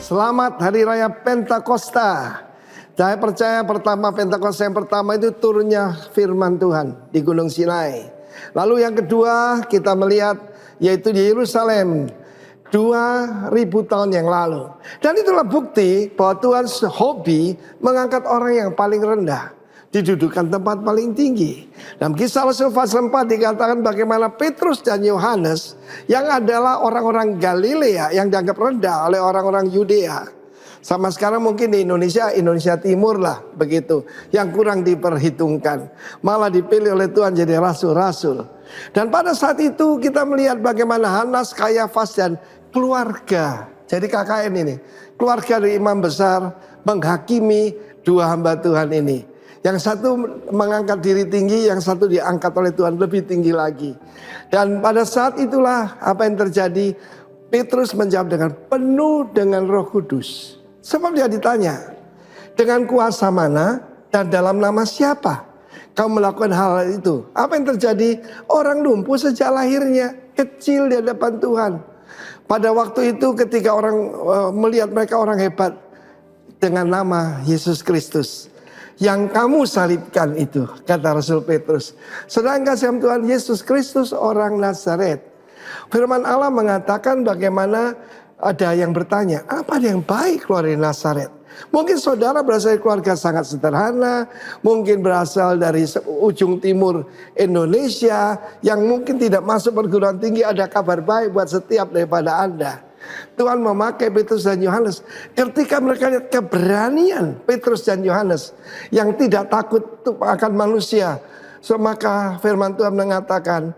Selamat Hari Raya Pentakosta. Saya percaya pertama Pentakosta yang pertama itu turunnya firman Tuhan di Gunung Sinai. Lalu yang kedua kita melihat yaitu di Yerusalem 2000 tahun yang lalu. Dan itulah bukti bahwa Tuhan hobi mengangkat orang yang paling rendah, didudukan tempat paling tinggi. Dalam Kisah Rasul pasal 4 dikatakan bagaimana Petrus dan Yohanes yang adalah orang-orang Galilea yang dianggap rendah oleh orang-orang Yudea. Sama sekarang mungkin di Indonesia Timur lah begitu, yang kurang diperhitungkan. Malah dipilih oleh Tuhan jadi rasul-rasul. Dan pada saat itu kita melihat bagaimana Hanas, Kayafas dan keluarga. Jadi KKN ini, keluarga dari imam besar menghakimi dua hamba Tuhan ini. Yang satu mengangkat diri tinggi, yang satu diangkat oleh Tuhan lebih tinggi lagi. Dan pada saat itulah apa yang terjadi, Petrus menjawab dengan penuh dengan Roh Kudus. Sebab dia ditanya, dengan kuasa mana dan dalam nama siapa kau melakukan hal itu? Apa yang terjadi? Orang lumpuh sejak lahirnya, kecil di hadapan Tuhan. Pada waktu itu ketika orang melihat mereka orang hebat dengan nama Yesus Kristus. Yang kamu salibkan itu, kata Rasul Petrus. Sedangkan Tuhan Yesus Kristus orang Nazaret. Firman Allah mengatakan bagaimana ada yang bertanya, apa yang baik keluar dari Nazaret? Mungkin saudara berasal dari keluarga sangat sederhana, mungkin berasal dari ujung timur Indonesia, yang mungkin tidak masuk perguruan tinggi. Ada kabar baik buat setiap daripada Anda. Tuhan memakai Petrus dan Yohanes. Ketika mereka lihat keberanian Petrus dan Yohanes yang tidak takut akan manusia, maka firman Tuhan mengatakan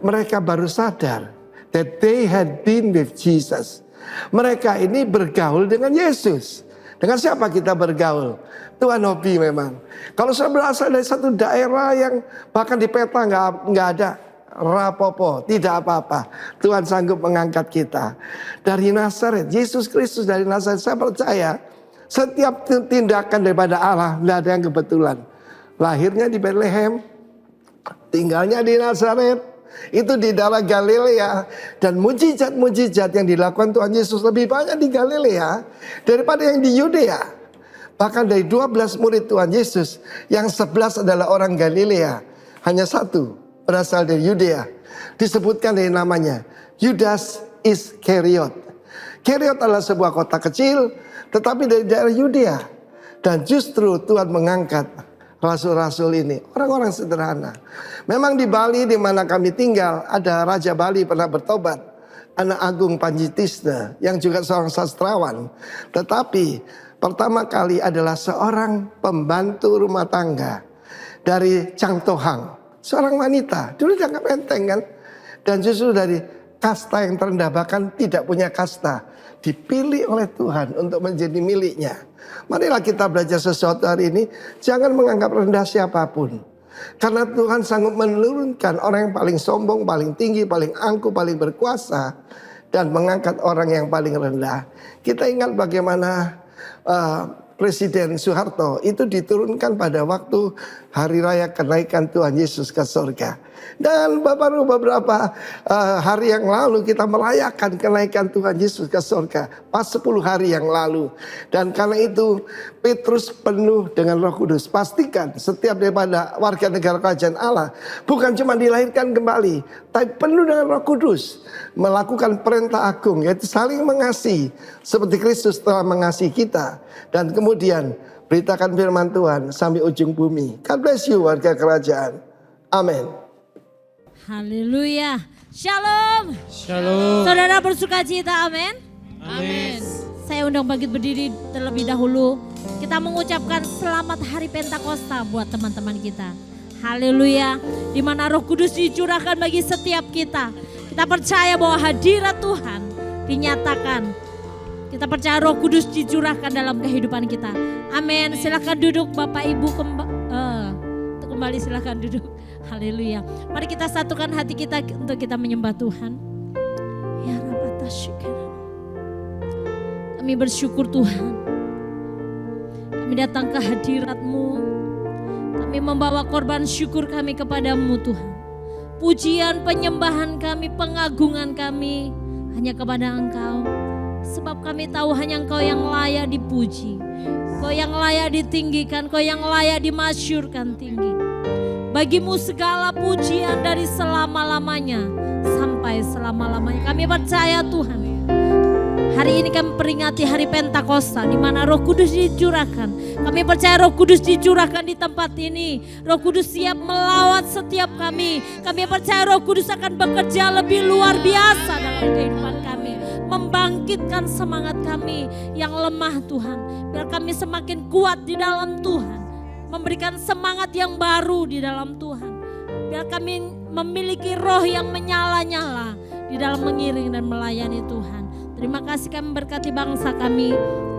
mereka baru sadar that they had been with Jesus. Mereka ini bergaul dengan Yesus. Dengan siapa kita bergaul? Tuhan hobi memang. Kalau saya berasal dari satu daerah yang bahkan di peta nggak ada, rapopo, tidak apa-apa. Tuhan sanggup mengangkat kita. Dari Nazaret, Yesus Kristus dari Nazaret, saya percaya setiap tindakan daripada Allah tidak ada yang kebetulan. Lahirnya di Bethlehem, tinggalnya di Nazaret, itu di daerah Galilea. Dan mujizat-mujizat yang dilakukan Tuhan Yesus lebih banyak di Galilea daripada yang di Yudea. Bahkan dari 12 murid Tuhan Yesus, yang 11 adalah orang Galilea, hanya satu berasal dari Yudea. Disebutkan dari namanya Yudas Iskariot. Iskariot adalah sebuah kota kecil tetapi dari daerah Yudea. Dan justru Tuhan mengangkat rasul-rasul ini, orang-orang sederhana. Memang di Bali di mana kami tinggal ada Raja Bali pernah bertobat, Anak Agung Panjitisna yang juga seorang sastrawan. Tetapi pertama kali adalah seorang pembantu rumah tangga dari Cangtohang. Seorang wanita, dulu dianggap enteng kan. Dan justru dari kasta yang terendah, bahkan tidak punya kasta, dipilih oleh Tuhan untuk menjadi miliknya. Marilah kita belajar sesuatu hari ini, jangan menganggap rendah siapapun. Karena Tuhan sanggup menurunkan orang yang paling sombong, paling tinggi, paling angkuh, paling berkuasa, dan mengangkat orang yang paling rendah. Kita ingat bagaimana Presiden Soeharto itu diturunkan pada waktu hari raya kenaikan Tuhan Yesus ke surga. Dan baru beberapa hari yang lalu kita merayakan kenaikan Tuhan Yesus ke surga. Pas 10 hari yang lalu. Dan karena itu Petrus penuh dengan Roh Kudus. Pastikan setiap daripada warga negara kerajaan Allah bukan cuma dilahirkan kembali, tapi penuh dengan Roh Kudus. Melakukan perintah agung, yaitu saling mengasihi seperti Kristus telah mengasihi kita. Dan kemudian beritakan firman Tuhan sampai ujung bumi. God bless you warga kerajaan. Amin. Haleluya. Shalom. Shalom. Saudara bersuka cita, amin. Amin. Saya undang bangkit berdiri terlebih dahulu. Kita mengucapkan selamat hari Pentakosta buat teman-teman kita. Haleluya. Di mana Roh Kudus dicurahkan bagi setiap kita. Kita percaya bahwa hadirat Tuhan dinyatakan. Kita percaya Roh Kudus dicurahkan dalam kehidupan kita. Amin. Silakan duduk Bapak Ibu kembali silakan duduk. Haleluya. Mari kita satukan hati kita untuk kita menyembah Tuhan. Ya Rabbata syukur. Kami bersyukur Tuhan. Kami datang ke hadirat-Mu. Kami membawa korban syukur kami kepadamu Tuhan. Pujian, penyembahan kami, pengagungan kami hanya kepada Engkau. Sebab kami tahu hanya Engkau yang layak dipuji, Engkau yang layak ditinggikan, Engkau yang layak dimasyurkan tinggi. Bagimu segala pujian dari selama-lamanya sampai selama-lamanya. Kami percaya Tuhan, hari ini kami peringati hari Pentakosta di mana Roh Kudus dicurahkan. Kami percaya Roh Kudus dicurahkan di tempat ini. Roh Kudus siap melawat setiap kami. Kami percaya Roh Kudus akan bekerja lebih luar biasa dalam kehidupan kami. Membangkitkan semangat kami yang lemah Tuhan. Biar kami semakin kuat di dalam Tuhan. Memberikan semangat yang baru di dalam Tuhan. Biar kami memiliki roh yang menyala-nyala di dalam mengiring dan melayani Tuhan. Terima kasih, kami berkati bangsa kami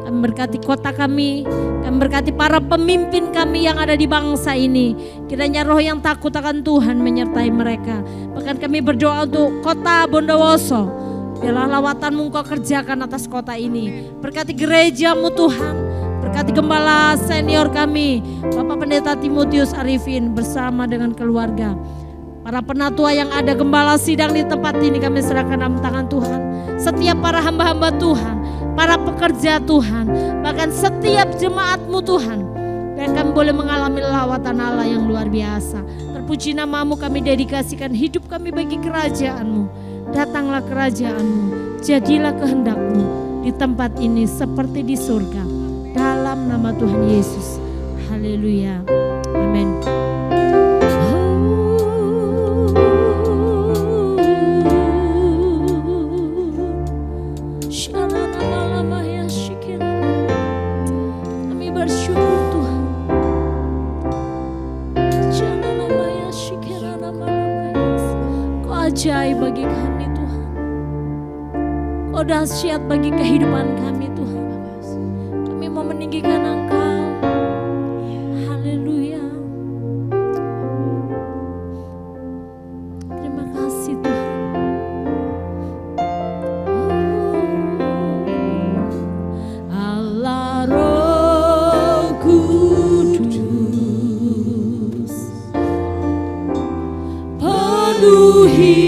berkati kota kami berkati para pemimpin kami yang ada di bangsa ini. Kiranya roh yang takut akan Tuhan menyertai mereka. Bahkan kami berdoa untuk kota Bondowoso. Biarlah lawatanmu Engkau kerjakan atas kota ini. Berkati gerejamu Tuhan. Berkati gembala senior kami, Bapak Pendeta Timotius Arifin bersama dengan keluarga. Para penatua yang ada, gembala sidang di tempat ini kami serahkan dalam tangan Tuhan. Setiap para hamba-hamba Tuhan, para pekerja Tuhan, bahkan setiap jemaat-Mu Tuhan. Dan kami boleh mengalami lawatan Allah yang luar biasa. Terpuji nama-Mu, kami dedikasikan hidup kami bagi kerajaan-Mu. Datanglah kerajaan-Mu, jadilah kehendak-Mu di tempat ini seperti di surga. Dalam nama Tuhan Yesus. Haleluya. Amin. Kami bersyukur Tuhan. Kau ajaib bagi kami Tuhan. Kau dahsyat bagi kehidupan kami Tuhan. Mau meninggikan Engkau. Haleluya. Terima kasih Tuhan. Allah Roh Kudus penuhi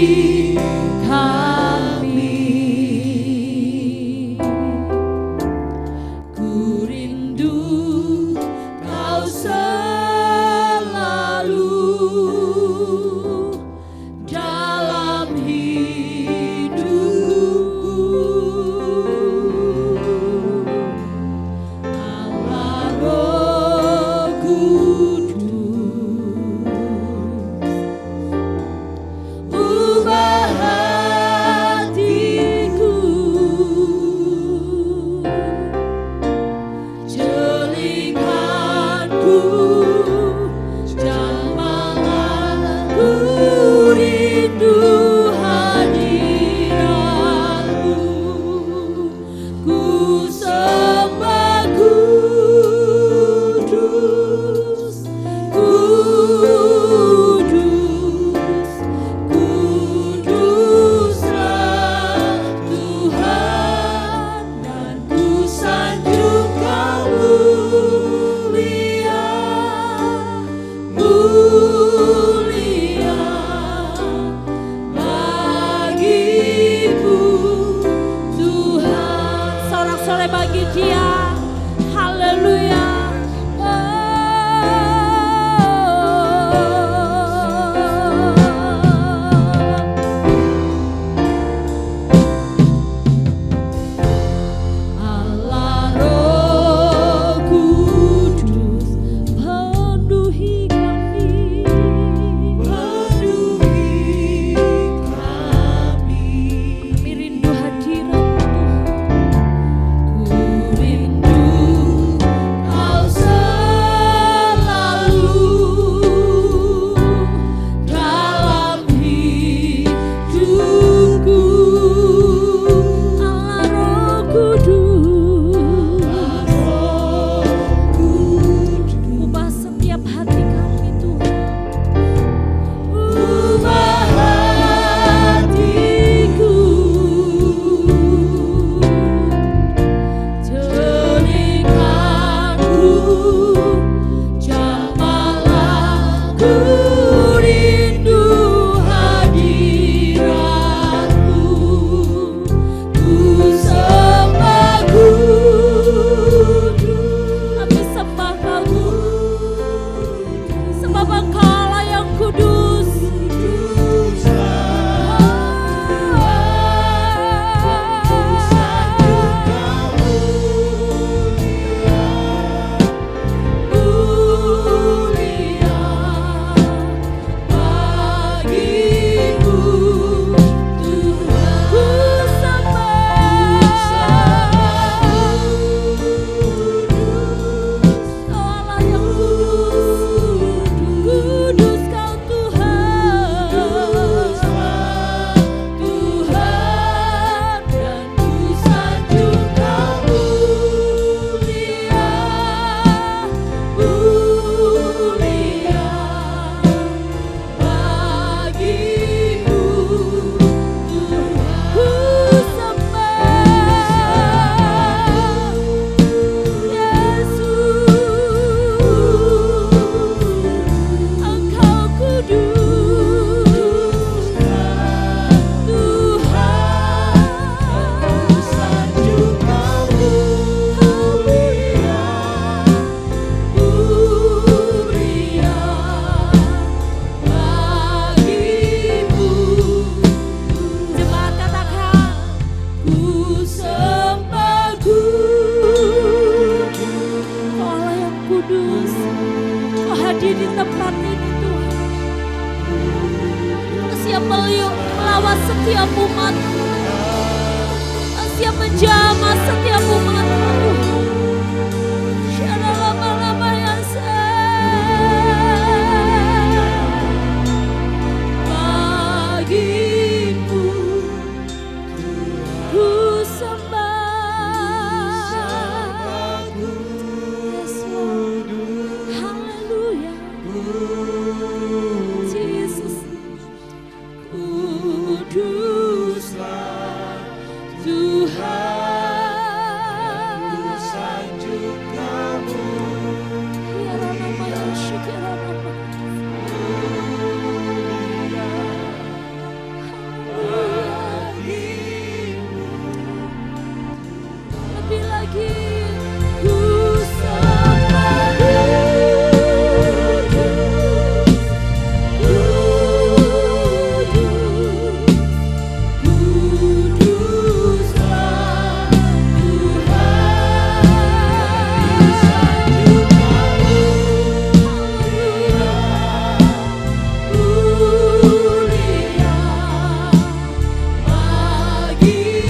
kami. Mulia siap melawan setiap umat. Siap menjamah setiap umat. Bagimu ku sembah. Yes, Lord. Haleluya. Jesus. Kuduslah Tuhan, sanjung kamu. ya Rama ya Syukra Rama. Lebih lagi ku sembah Kuduslah Tuhan, sanjung kamu. Mulia bagimu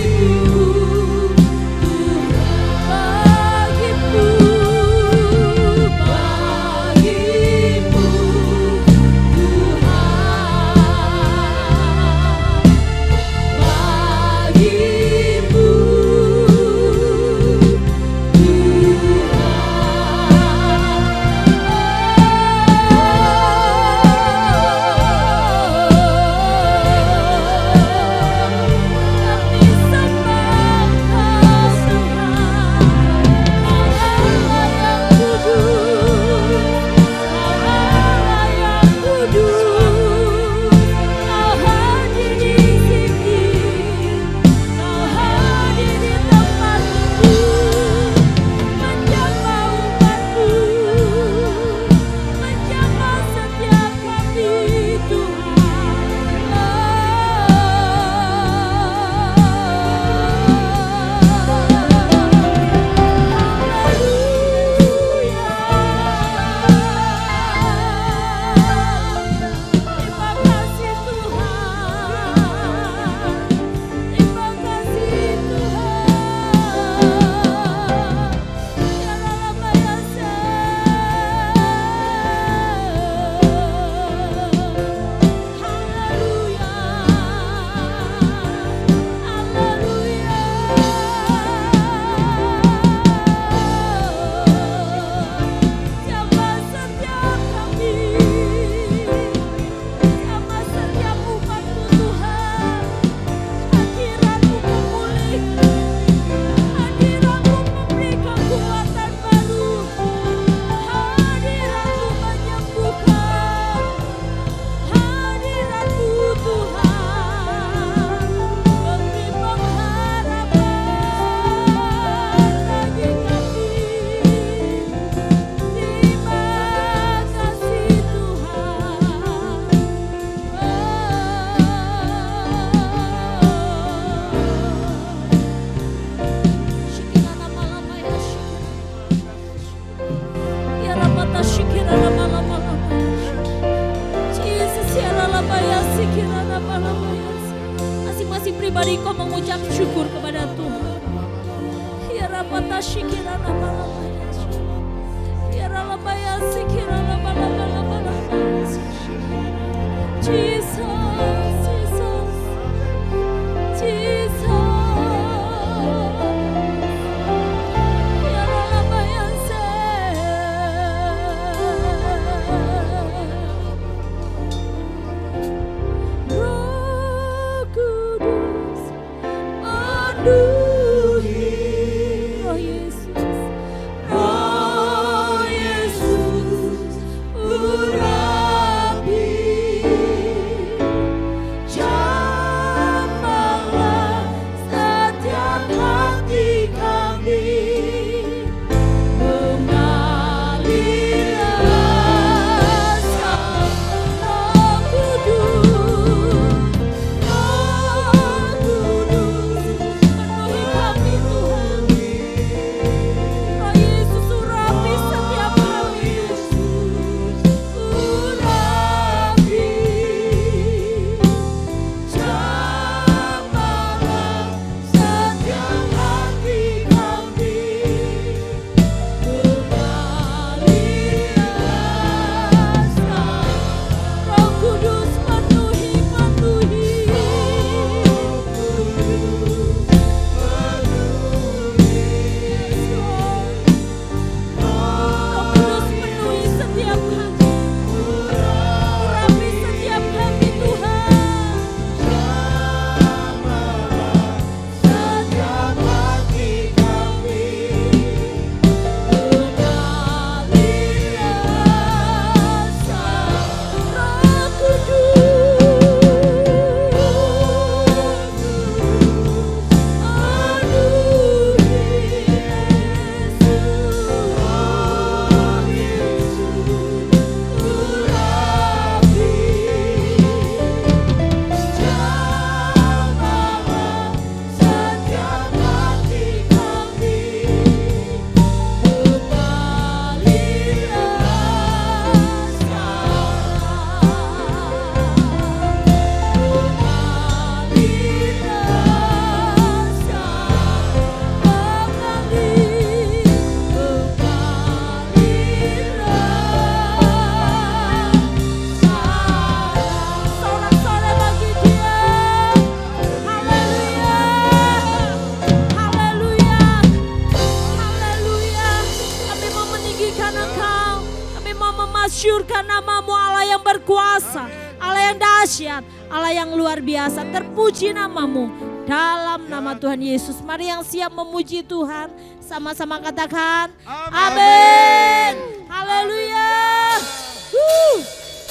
Masing-masing pribadi kau mengucap syukur kepada Tuhan. Ya Rabata Shikira Namalabaya. Ya Rabaya Sikira Namalabaya. Jesus, Jesus, Jesus. Ya Rabaya Roh Kudus penuhi Roh Yesus, Roh Yesus urapi berkuasa, Allah yang dahsyat, Allah yang luar biasa. Terpuji namamu dalam nama Tuhan Yesus. Mari yang siap memuji Tuhan, sama-sama katakan amin. Haleluya.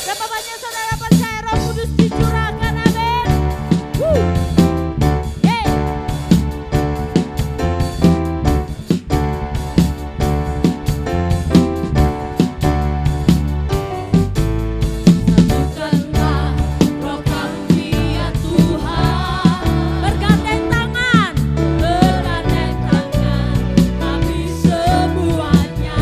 Berapa banyak saudara percaya Roh Kudus dicurahkan, amin. Yeay. Satukanlah roh kami ya Tuhan, bergandeng tangan kami semuanya.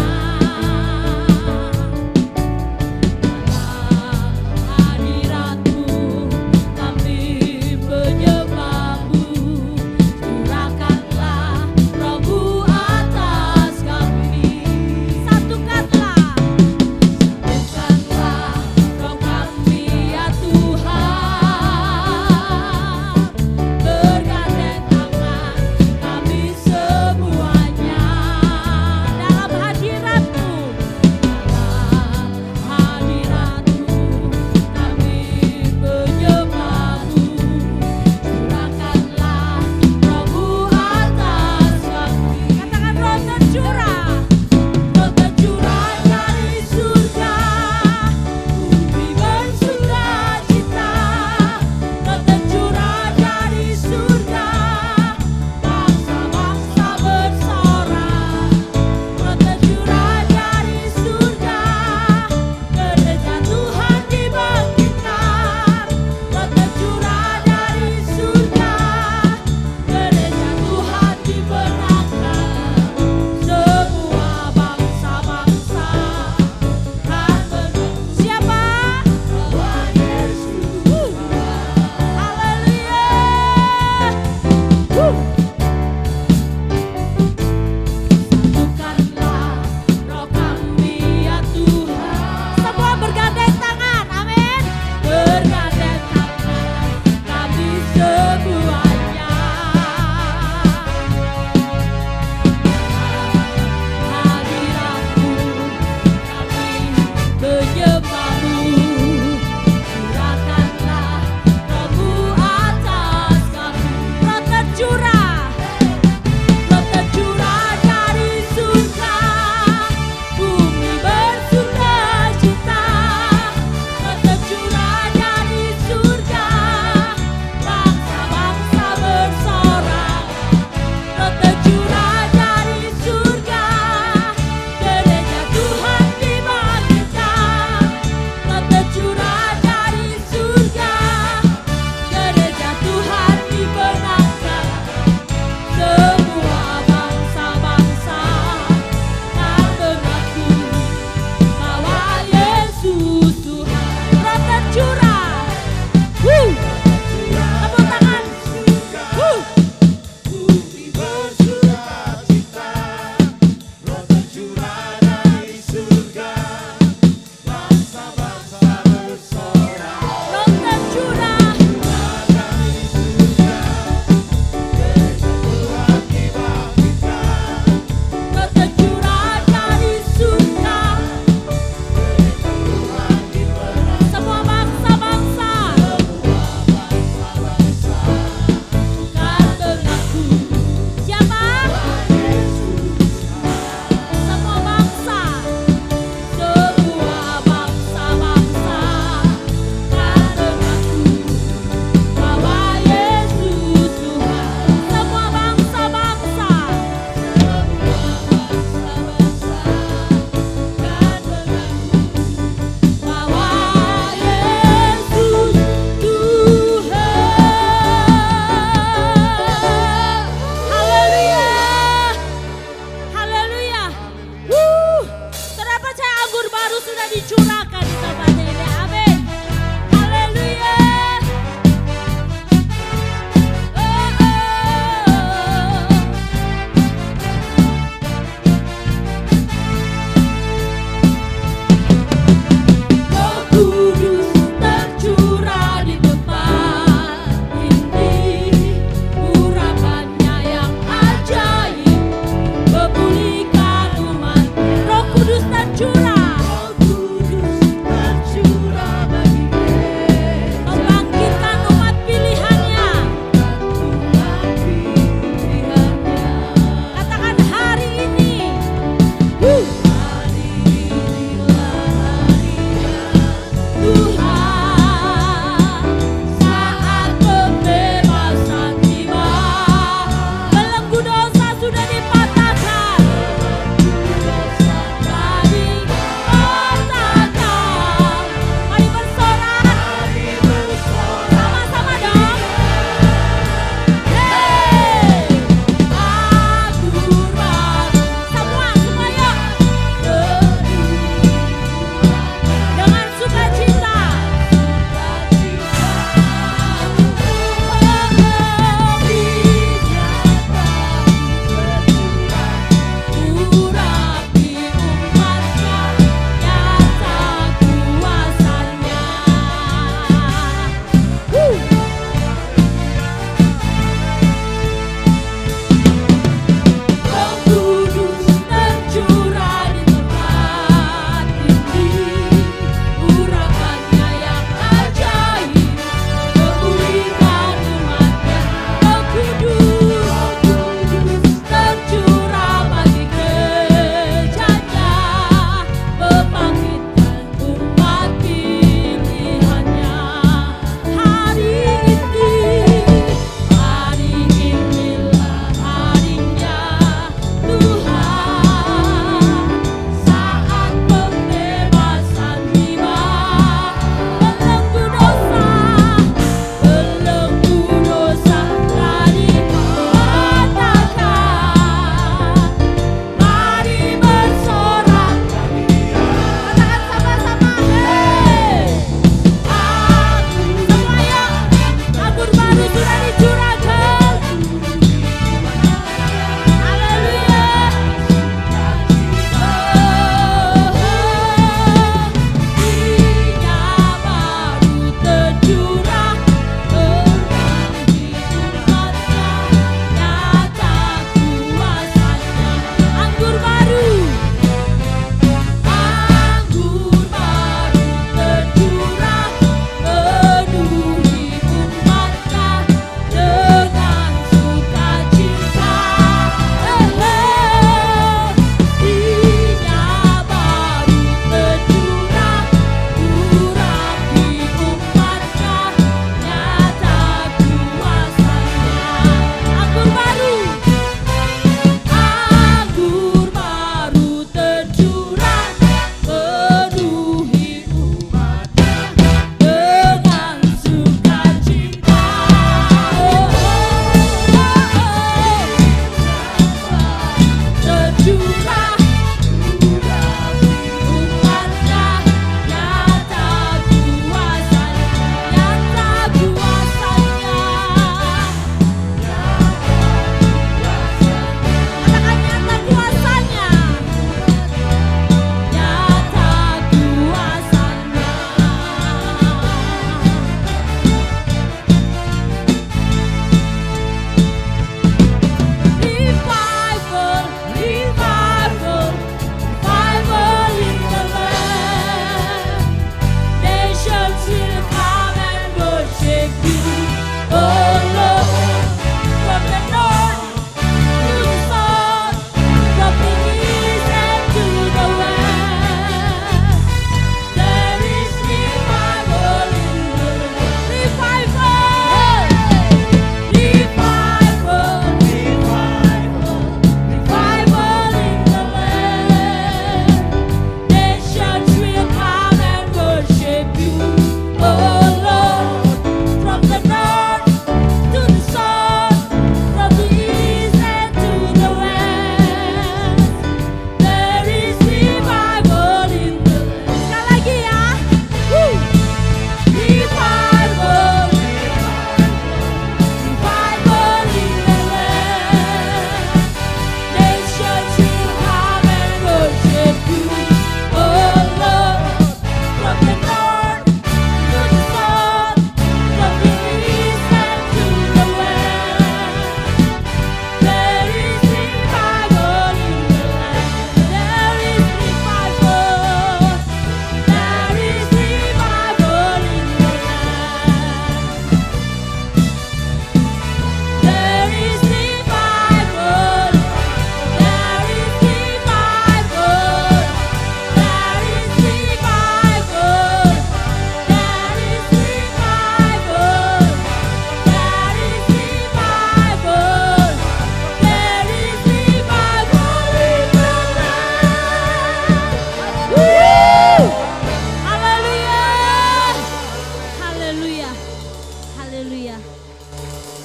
Haleluya.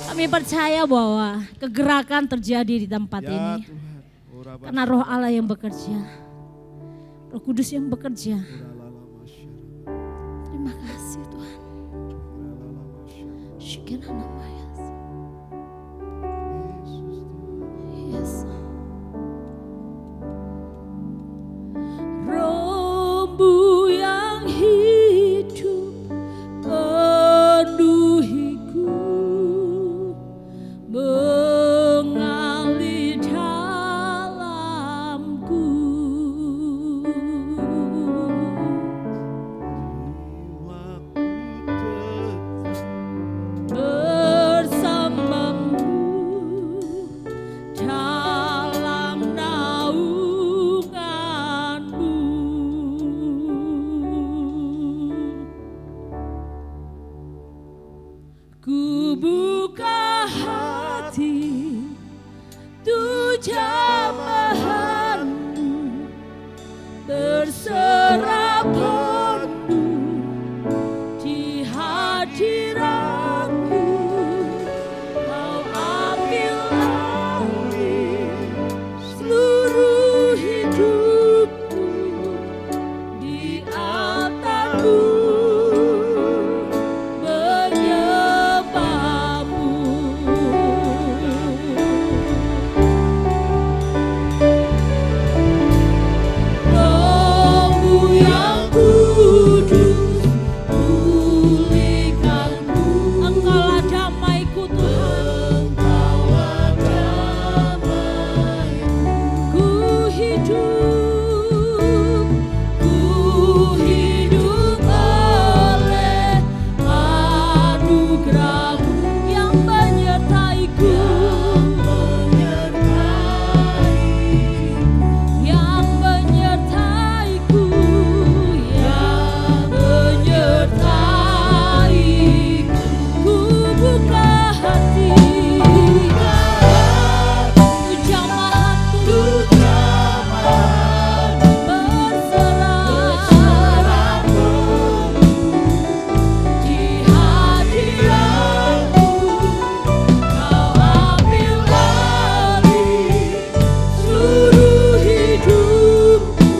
Kami percaya bahwa kegerakan terjadi di tempat Ya ini. Tuhan. Karena roh Allah yang bekerja. Roh Kudus yang bekerja. Terima kasih Tuhan. Syukurlah Yes. Rohmu yang hidup penuhiku, mengalir dalamku. Bersamamu dalam naunganmu. Ku buka hati tuh jamahanmu, berserah penuh di hadiratmu. Kau ambil alih seluruh hidupku, di atasmu menyembahmu. Rohmu yang kudus pulihkanku. Engkaulah damaiku Tuhan. Engkaulah damaiku. Ku hidup oleh anugerah-Mu yang menyertaiku. Yang menyertaiku, yang menyertaiku. Ku buka hati, ku jamahanku, berserah di hadiratmu. Kau ambil alih seluruh hidupku,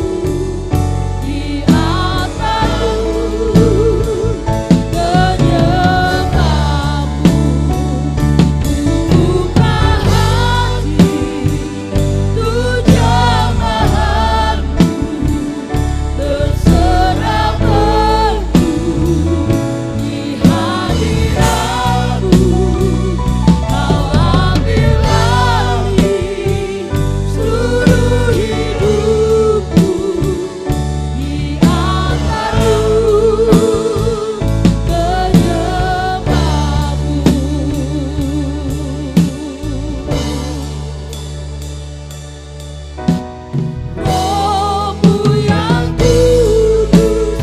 di atasmu menyembahmu. Ku buka hati tuh jamahanmu, berserah penuh di hadiratmu. Kau ambil alih seluruh hidupku, di atasmu menyembahmu. Rohmu yang kudus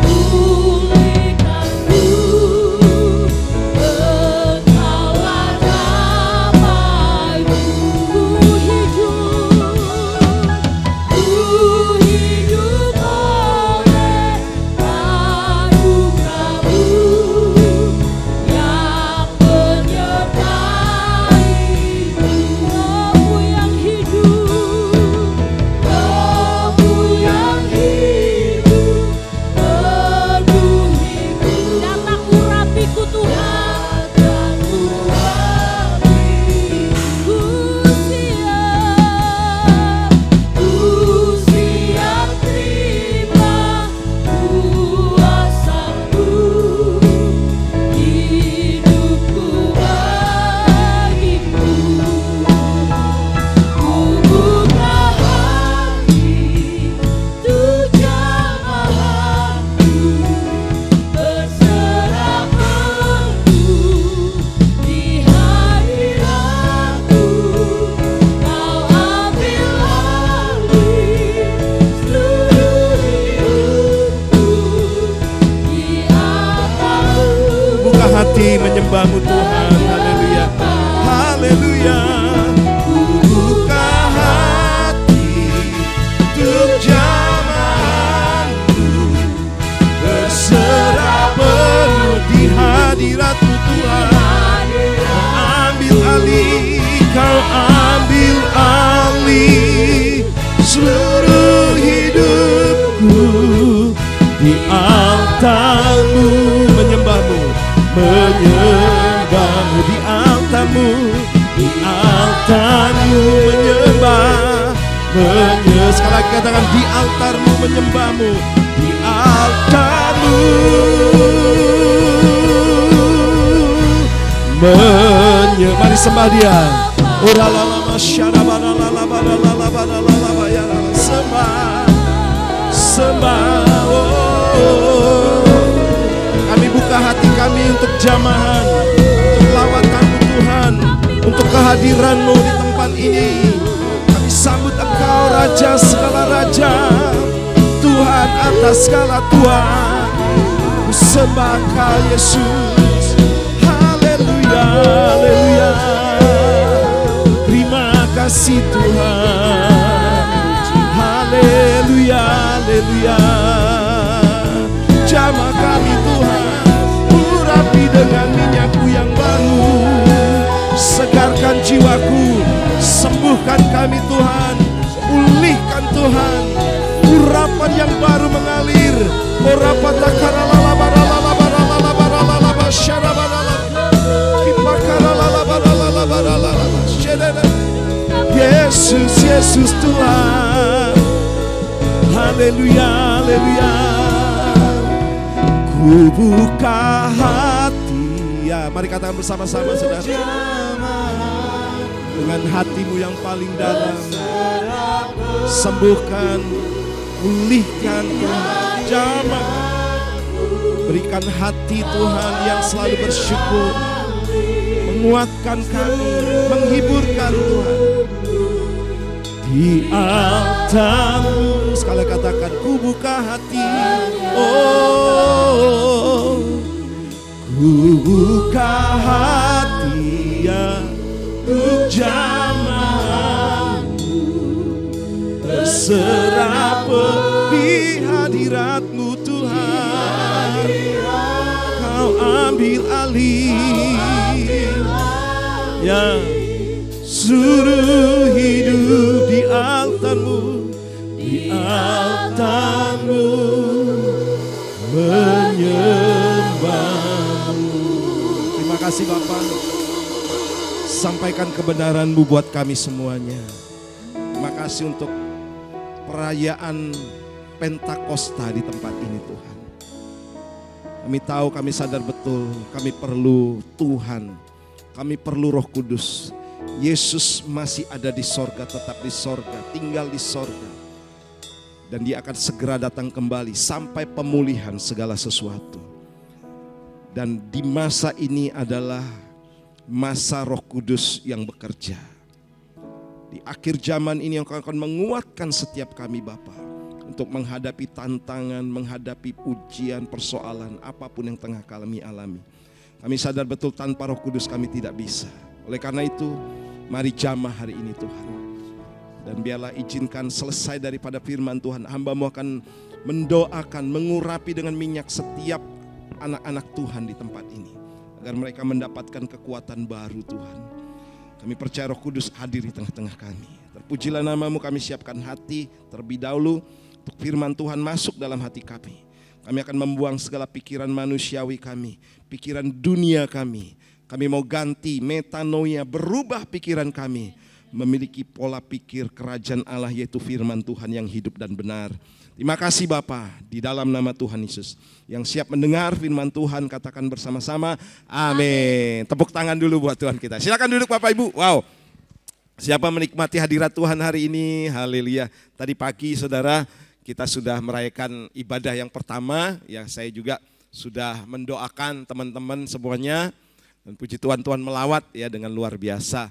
pulihkanku. Engkaulah damaiku. Ku hidup oleh anugerah-Mu yang menyertaiku. Rohmu yang hidup, Rohmu yang hidup penuhiku. Datang urapiku Tuhan, datang urapiku. Ku siap terima kuasa-Mu. Hidupku bagimu. Ku buka hati tuh jamahanmu, berserah penuh di hadiratmu. Kau ambil alih seluruh hidupku, di atasmu. Buka hati menyembahmu Tuhan. Haleluya. Haleluya. Buka hati untuk jamahanmu, berserah penuh di hadiratmu Tuhan. menyembahmu di altarmu, menyembah. Sekali lagi katakan, di altarmu menyembahmu, di altarmu mari sembah dia. Sembah. Kami buka hati kami untuk jamahan, untuk lawatanmu Tuhan, untuk kehadiranmu di tempat ini. Kami sambut Engkau Raja segala Raja, Tuhan atas segala Tuhan. Ku sembah Engkau Yesus. Haleluya, haleluya. Terima kasih Tuhan. Haleluya, haleluya. Jamah kami Tuhan, urapi dengan minyakmu yang baru. Segarkan jiwaku, sembuhkan kami Tuhan, pulihkan Tuhan. Urapan yang baru mengalir. Yesus, Yesus Tuhan. Haleluya, haleluya. Ku buka hati. Ya, mari katakan bersama-sama saudara. Dengan hatimu yang paling dalam, sembuhkan, pulihkan Tuhan, jamah. Berikan hati Tuhan yang selalu bersyukur, menguatkan kami, menghiburkan Tuhan. Di altarmu, sekali katakan, ku buka hati. Oh, ku buka hati ya, untuk jamahanmu, terserah di hadiratmu Tuhan. Kau ambil alih ya, suruh hidup di altarmu, di altarmu menyembahmu. Terima kasih Bapak, sampaikan kebenaran-Mu buat kami semuanya. Terima kasih untuk perayaan Pentakosta di tempat ini Tuhan. Kami tahu, kami sadar betul, kami perlu Tuhan, kami perlu Roh Kudus. Yesus masih ada di sorga, tetap di sorga, tinggal di sorga. Dan Dia akan segera datang kembali sampai pemulihan segala sesuatu. Dan di masa ini adalah masa Roh Kudus yang bekerja. Di akhir zaman ini yang akan menguatkan setiap kami Bapa, untuk menghadapi tantangan, menghadapi ujian, persoalan, apapun yang tengah kami alami. Kami sadar betul tanpa Roh Kudus kami tidak bisa. Oleh karena itu, mari jamah hari ini Tuhan. Dan biarlah izinkan selesai daripada firman Tuhan, hamba-Mu akan mendoakan, mengurapi dengan minyak setiap anak-anak Tuhan di tempat ini, agar mereka mendapatkan kekuatan baru Tuhan. Kami percaya Roh Kudus hadir di tengah-tengah kami. Terpujilah nama-Mu, kami siapkan hati terlebih dahulu untuk firman Tuhan masuk dalam hati kami. Kami akan membuang segala pikiran manusiawi kami, pikiran dunia kami. Kami mau ganti metanoia, berubah pikiran kami, memiliki pola pikir kerajaan Allah, yaitu firman Tuhan yang hidup dan benar. Terima kasih Bapa, di dalam nama Tuhan Yesus. Yang siap mendengar firman Tuhan, katakan bersama-sama, amin. Tepuk tangan dulu buat Tuhan kita. Silakan duduk Bapak Ibu. Wow, siapa menikmati hadirat Tuhan hari ini? Haleluya. Tadi pagi saudara, kita sudah merayakan ibadah yang pertama. Ya, saya juga sudah mendoakan teman-teman semuanya. Dan puji Tuhan, Tuhan melawat ya dengan luar biasa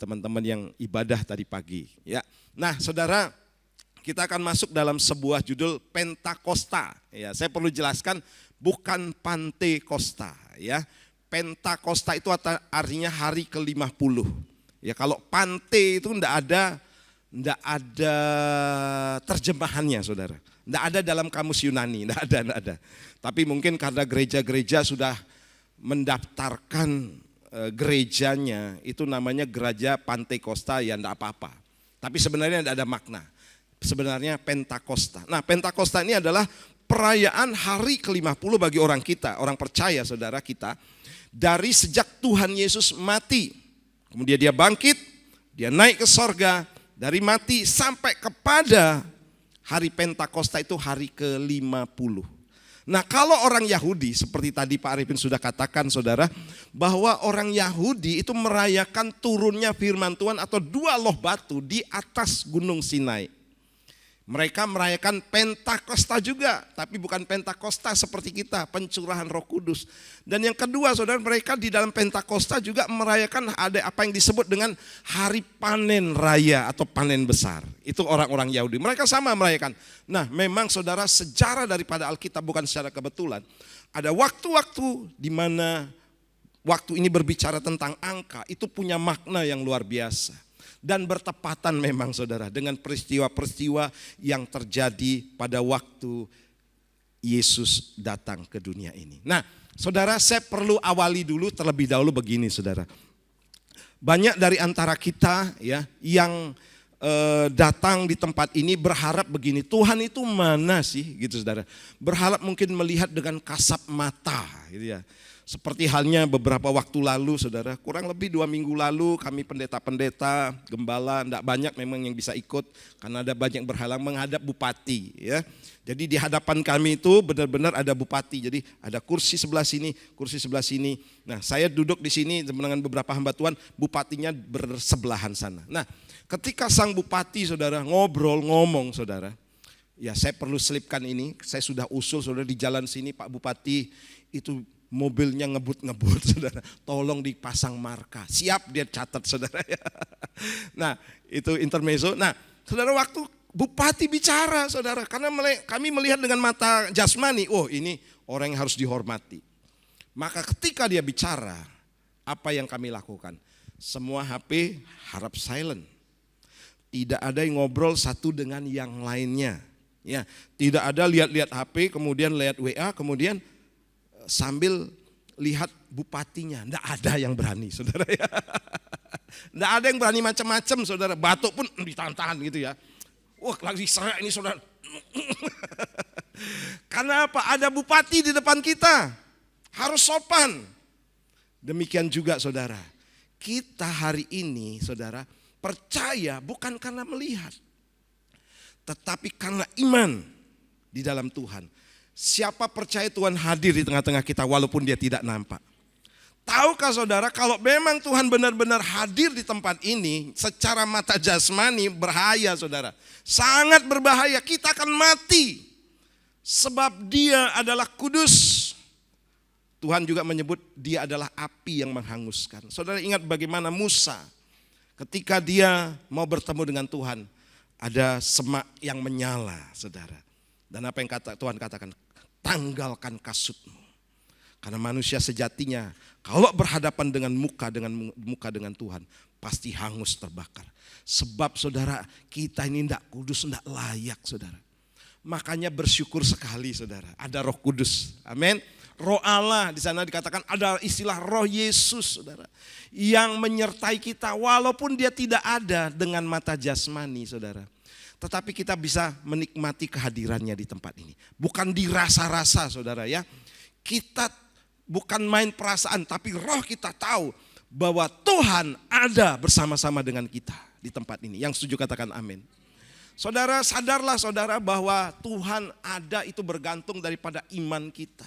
teman-teman yang ibadah tadi pagi. Ya, nah saudara, kita akan masuk dalam sebuah judul Pentakosta. Ya, saya perlu jelaskan, bukan Pantekosta. Ya, Pentakosta itu artinya hari ke-50. Ya, kalau Pante itu enggak ada terjemahannya saudara. Enggak ada dalam kamus Yunani, enggak ada. Tapi mungkin karena gereja-gereja sudah mendaftarkan gerejanya, itu namanya gereja Pantekosta, ya enggak apa-apa. Tapi sebenarnya enggak ada makna. Sebenarnya Pentakosta. Nah, Pentakosta ini adalah perayaan hari ke-50 bagi orang kita, orang percaya saudara kita. Dari sejak Tuhan Yesus mati, kemudian dia bangkit, dia naik ke sorga, dari mati sampai kepada hari Pentakosta itu hari ke-50. Nah kalau orang Yahudi, seperti tadi Pak Arifin sudah katakan saudara, bahwa orang Yahudi itu merayakan turunnya firman Tuhan atau dua loh batu di atas gunung Sinai. Mereka merayakan Pentakosta juga, tapi bukan Pentakosta seperti kita, pencurahan Roh Kudus. Dan yang kedua saudara, mereka di dalam Pentakosta juga merayakan ada apa yang disebut dengan hari panen raya atau panen besar. Itu orang-orang Yahudi, mereka sama merayakan. Nah memang saudara, sejarah daripada Alkitab bukan secara kebetulan. Ada waktu-waktu di mana waktu ini berbicara tentang angka, itu punya makna yang luar biasa. Dan bertepatan memang saudara dengan peristiwa-peristiwa yang terjadi pada waktu Yesus datang ke dunia ini. Nah saudara, saya perlu awali dulu terlebih dahulu begini saudara. Banyak dari antara kita ya yang datang di tempat ini berharap begini, Tuhan itu mana sih gitu saudara. Berharap mungkin melihat dengan kasat mata gitu ya. Seperti halnya beberapa waktu lalu saudara, kurang lebih 2 minggu lalu kami pendeta-pendeta, gembala, tidak banyak memang yang bisa ikut karena ada banyak berhalang menghadap bupati ya. Jadi di hadapan kami itu benar-benar ada bupati, jadi ada kursi sebelah sini, kursi sebelah sini. Nah saya duduk di sini dengan beberapa hamba Tuhan, bupatinya bersebelahan sana. Nah ketika sang bupati saudara ngomong saudara, ya saya perlu selipkan ini, saya sudah usul saudara di jalan sini Pak Bupati itu mobilnya ngebut-ngebut saudara, tolong dipasang marka, siap dia catat saudara ya. Nah itu intermezzo. Nah saudara, waktu bupati bicara saudara, karena kami melihat dengan mata jasmani, oh ini orang yang harus dihormati. Maka ketika dia bicara, apa yang kami lakukan? Semua HP harap silent. Tidak ada yang ngobrol satu dengan yang lainnya. Ya, tidak ada lihat-lihat HP, kemudian lihat WA, kemudian sambil lihat bupatinya. Tidak ada yang berani saudara ya. Tidak ada yang berani macam-macam saudara. Batuk pun ditahan-tahan gitu ya. Wah lagi saya ini saudara. Karena apa? Ada bupati di depan kita. Harus sopan. Demikian juga saudara. Kita hari ini saudara percaya bukan karena melihat. Tetapi karena iman di dalam Tuhan. Siapa percaya Tuhan hadir di tengah-tengah kita walaupun dia tidak nampak. Tahukah saudara kalau memang Tuhan benar-benar hadir di tempat ini secara mata jasmani berbahaya saudara. Sangat berbahaya, kita akan mati. Sebab dia adalah kudus. Tuhan juga menyebut dia adalah api yang menghanguskan. Saudara ingat bagaimana Musa ketika dia mau bertemu dengan Tuhan. Ada semak yang menyala saudara. Dan apa yang Tuhan katakan? Tanggalkan kasutmu. Karena manusia sejatinya kalau berhadapan dengan muka dengan Tuhan pasti hangus terbakar. Sebab saudara kita ini tidak kudus, tidak layak saudara. Makanya bersyukur sekali saudara ada Roh Kudus. Amin. Roh Allah di sana dikatakan ada istilah Roh Yesus saudara. Yang menyertai kita walaupun dia tidak ada dengan mata jasmani saudara. Tetapi kita bisa menikmati kehadirannya di tempat ini. Bukan dirasa-rasa saudara ya. Kita bukan main perasaan tapi roh kita tahu bahwa Tuhan ada bersama-sama dengan kita di tempat ini. Yang setuju katakan amin. Saudara sadarlah saudara bahwa Tuhan ada itu bergantung daripada iman kita.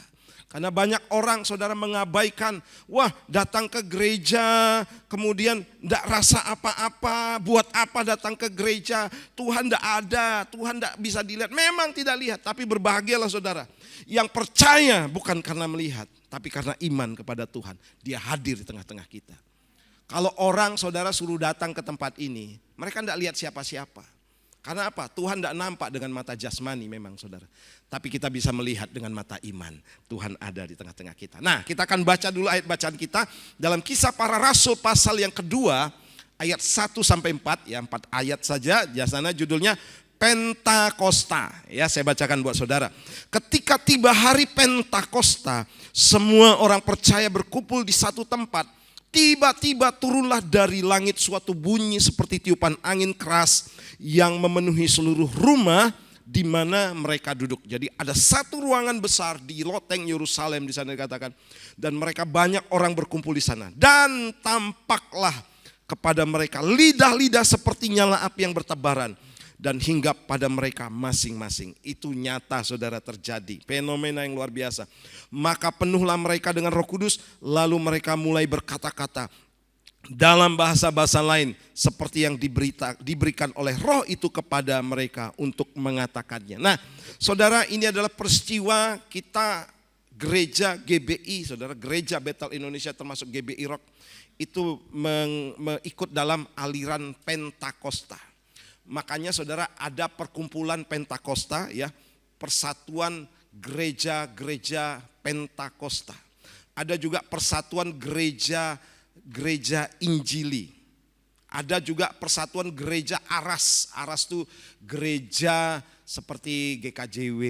Karena banyak orang saudara mengabaikan, wah datang ke gereja kemudian tidak rasa apa-apa, buat apa datang ke gereja, Tuhan tidak ada, Tuhan tidak bisa dilihat. Memang tidak lihat, tapi berbahagialah saudara. Yang percaya bukan karena melihat, tapi karena iman kepada Tuhan. Dia hadir di tengah-tengah kita. Kalau orang saudara suruh datang ke tempat ini, mereka tidak lihat siapa-siapa. Karena apa? Tuhan tidak nampak dengan mata jasmani memang saudara. Tapi kita bisa melihat dengan mata iman. Tuhan ada di tengah-tengah kita. Nah kita akan baca dulu ayat bacaan kita. Dalam Kisah Para Rasul pasal yang kedua. Ayat 1-4 ya 4 ayat saja. Jasana judulnya Pentakosta. Ya saya bacakan buat saudara. Ketika tiba hari Pentakosta. Semua orang percaya berkumpul di satu tempat. Tiba-tiba turunlah dari langit suatu bunyi seperti tiupan angin keras yang memenuhi seluruh rumah di mana mereka duduk. Jadi ada satu ruangan besar di loteng Yerusalem di sana dikatakan, dan mereka banyak orang berkumpul di sana. Dan tampaklah kepada mereka lidah-lidah seperti nyala api yang bertebaran dan hinggap pada mereka masing-masing. Itu nyata saudara terjadi, fenomena yang luar biasa. Maka penuhlah mereka dengan Roh Kudus, lalu mereka mulai berkata-kata dalam bahasa-bahasa lain seperti yang diberikan oleh Roh itu kepada mereka untuk mengatakannya. Nah, saudara, ini adalah peristiwa kita gereja GBI, saudara, gereja Bethel Indonesia termasuk GBI Rock itu mengikut dalam aliran Pentakosta. Makanya saudara ada perkumpulan Pentakosta ya, persatuan gereja-gereja Pentakosta. Ada juga persatuan gereja Injili. Ada juga persatuan gereja Aras. Aras itu gereja seperti GKJW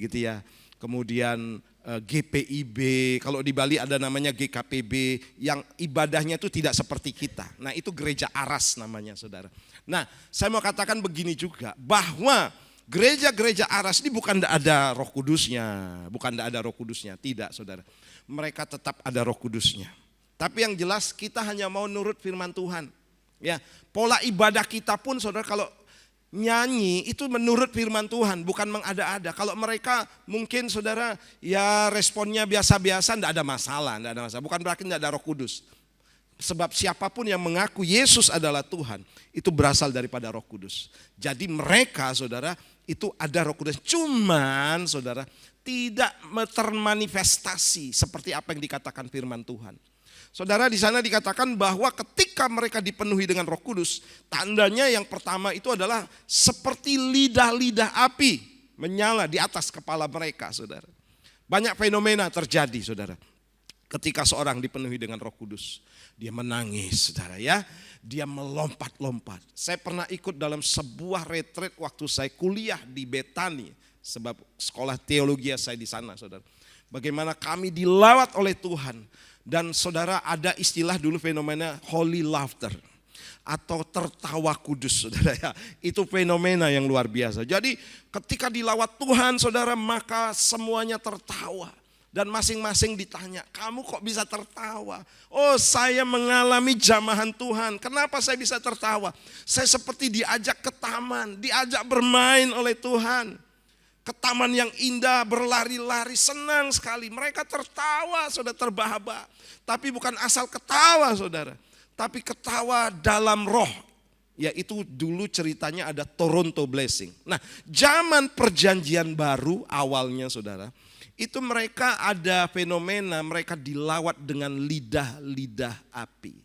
gitu ya. Kemudian GPIB, kalau di Bali ada namanya GKPB yang ibadahnya itu tidak seperti kita. Nah, itu gereja Aras namanya saudara. Nah, saya mau katakan begini juga, bahwa gereja-gereja Aras ini bukan tidak ada Roh Kudusnya, tidak saudara. Mereka tetap ada Roh Kudusnya. Tapi yang jelas kita hanya mau nurut firman Tuhan. Ya, pola ibadah kita pun saudara kalau nyanyi itu menurut firman Tuhan, bukan mengada-ada. Kalau mereka mungkin saudara ya responnya biasa-biasa, tidak ada masalah. Bukan berarti tidak ada Roh Kudus. Sebab siapapun yang mengaku Yesus adalah Tuhan, itu berasal daripada Roh Kudus. Jadi mereka saudara itu ada Roh Kudus. Cuman saudara tidak termanifestasi seperti apa yang dikatakan firman Tuhan. Saudara, di sana dikatakan bahwa ketika mereka dipenuhi dengan Roh Kudus, tandanya yang pertama itu adalah seperti lidah-lidah api menyala di atas kepala mereka, saudara. Banyak fenomena terjadi, saudara. Ketika seorang dipenuhi dengan Roh Kudus, dia menangis, saudara ya. Dia melompat-lompat. Saya pernah ikut dalam sebuah retreat waktu saya kuliah di Betani, sebab sekolah teologi saya di sana, saudara. Bagaimana kami dilawat oleh Tuhan. Dan saudara ada istilah dulu fenomena holy laughter atau tertawa kudus, saudara ya. Itu fenomena yang luar biasa. Jadi ketika dilawat Tuhan saudara, maka semuanya tertawa. Dan masing-masing ditanya, kamu kok bisa tertawa? Oh, saya mengalami jamahan Tuhan. Kenapa saya bisa tertawa? Saya seperti diajak ke taman, diajak bermain oleh Tuhan. Ke taman yang indah, berlari-lari, senang sekali. Mereka tertawa, saudara, terbahak-bahak. Tapi bukan asal ketawa, saudara. Tapi ketawa dalam roh. Yaitu dulu ceritanya ada Toronto Blessing. Nah, zaman perjanjian baru awalnya, saudara. Itu mereka ada fenomena, mereka dilawat dengan lidah-lidah api.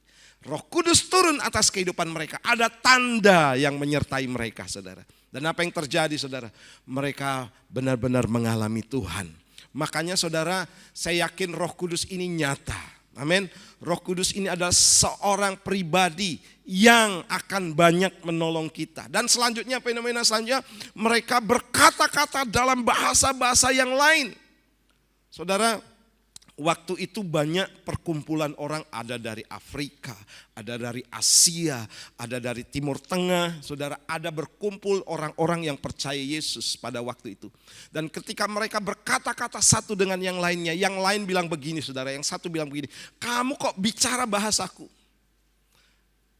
Roh Kudus turun atas kehidupan mereka. Ada tanda yang menyertai mereka, saudara. Dan apa yang terjadi, saudara? Mereka benar-benar mengalami Tuhan. Makanya saudara, saya yakin Roh Kudus ini nyata. Amin. Roh Kudus ini adalah seorang pribadi yang akan banyak menolong kita. Dan selanjutnya, fenomena selanjutnya, mereka berkata-kata dalam bahasa-bahasa yang lain. Saudara, waktu itu banyak perkumpulan orang, ada dari Afrika, ada dari Asia, ada dari Timur Tengah. Saudara, ada berkumpul orang-orang yang percaya Yesus pada waktu itu. Dan ketika mereka berkata-kata satu dengan yang lainnya, yang lain bilang begini, saudara, yang satu bilang begini, kamu kok bicara bahasaku?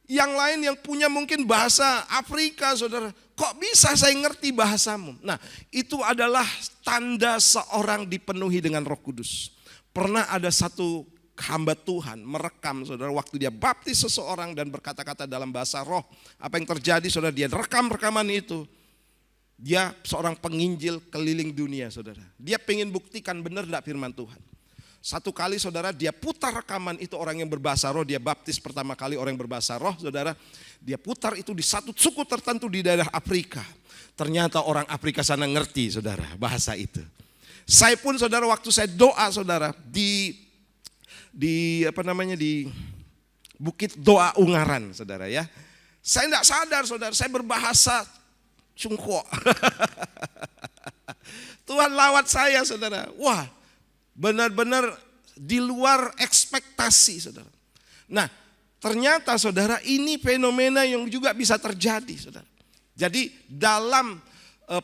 Yang lain yang punya mungkin bahasa Afrika, saudara, kok bisa saya ngerti bahasamu? Nah, itu adalah tanda seorang dipenuhi dengan Roh Kudus. Pernah ada satu hamba Tuhan merekam, saudara, waktu dia baptis seseorang dan berkata-kata dalam bahasa roh. Apa yang terjadi, saudara? Dia rekam rekaman itu. Dia seorang penginjil keliling dunia, saudara. Dia pengen buktikan benar tidak firman Tuhan. Satu kali, saudara, dia putar rekaman itu orang yang berbahasa roh. Dia baptis pertama kali orang yang berbahasa roh, saudara. Dia putar itu di satu suku tertentu di daerah Afrika. Ternyata orang Afrika sana ngerti, saudara, bahasa itu. Saya pun, saudara, waktu saya doa, saudara, di Bukit Doa Ungaran, saudara ya. Saya tidak sadar, saudara, saya berbahasa Cungko. Tuhan lawat saya, saudara. Wah, benar-benar di luar ekspektasi, saudara. Nah, ternyata, saudara, ini fenomena yang juga bisa terjadi, saudara. Jadi dalam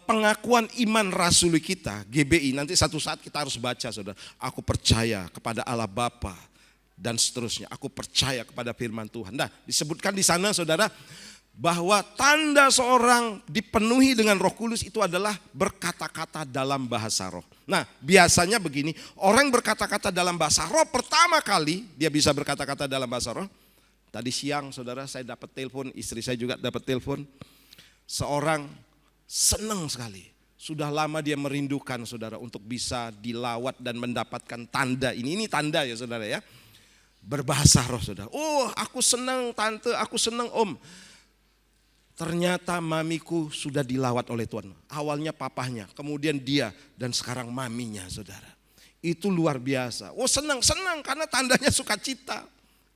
pengakuan iman rasuli kita, GBI, nanti satu saat kita harus baca saudara. Aku percaya kepada Allah Bapa dan seterusnya. Aku percaya kepada firman Tuhan. Nah, disebutkan di sana saudara bahwa tanda seorang dipenuhi dengan Roh Kudus itu adalah berkata-kata dalam bahasa roh. Nah, biasanya begini, orang berkata-kata dalam bahasa roh pertama kali dia bisa berkata-kata dalam bahasa roh. Tadi siang saudara saya dapat telepon, istri saya juga dapat telepon. Seorang senang sekali. Sudah lama dia merindukan saudara untuk bisa dilawat dan mendapatkan tanda ini. Ini tanda ya saudara ya. Berbahasa roh saudara. Oh, aku senang tante, aku senang om. Ternyata mamiku sudah dilawat oleh Tuhan. Awalnya papahnya, kemudian dia, dan sekarang maminya saudara. Itu luar biasa. Oh senang karena tandanya sukacita.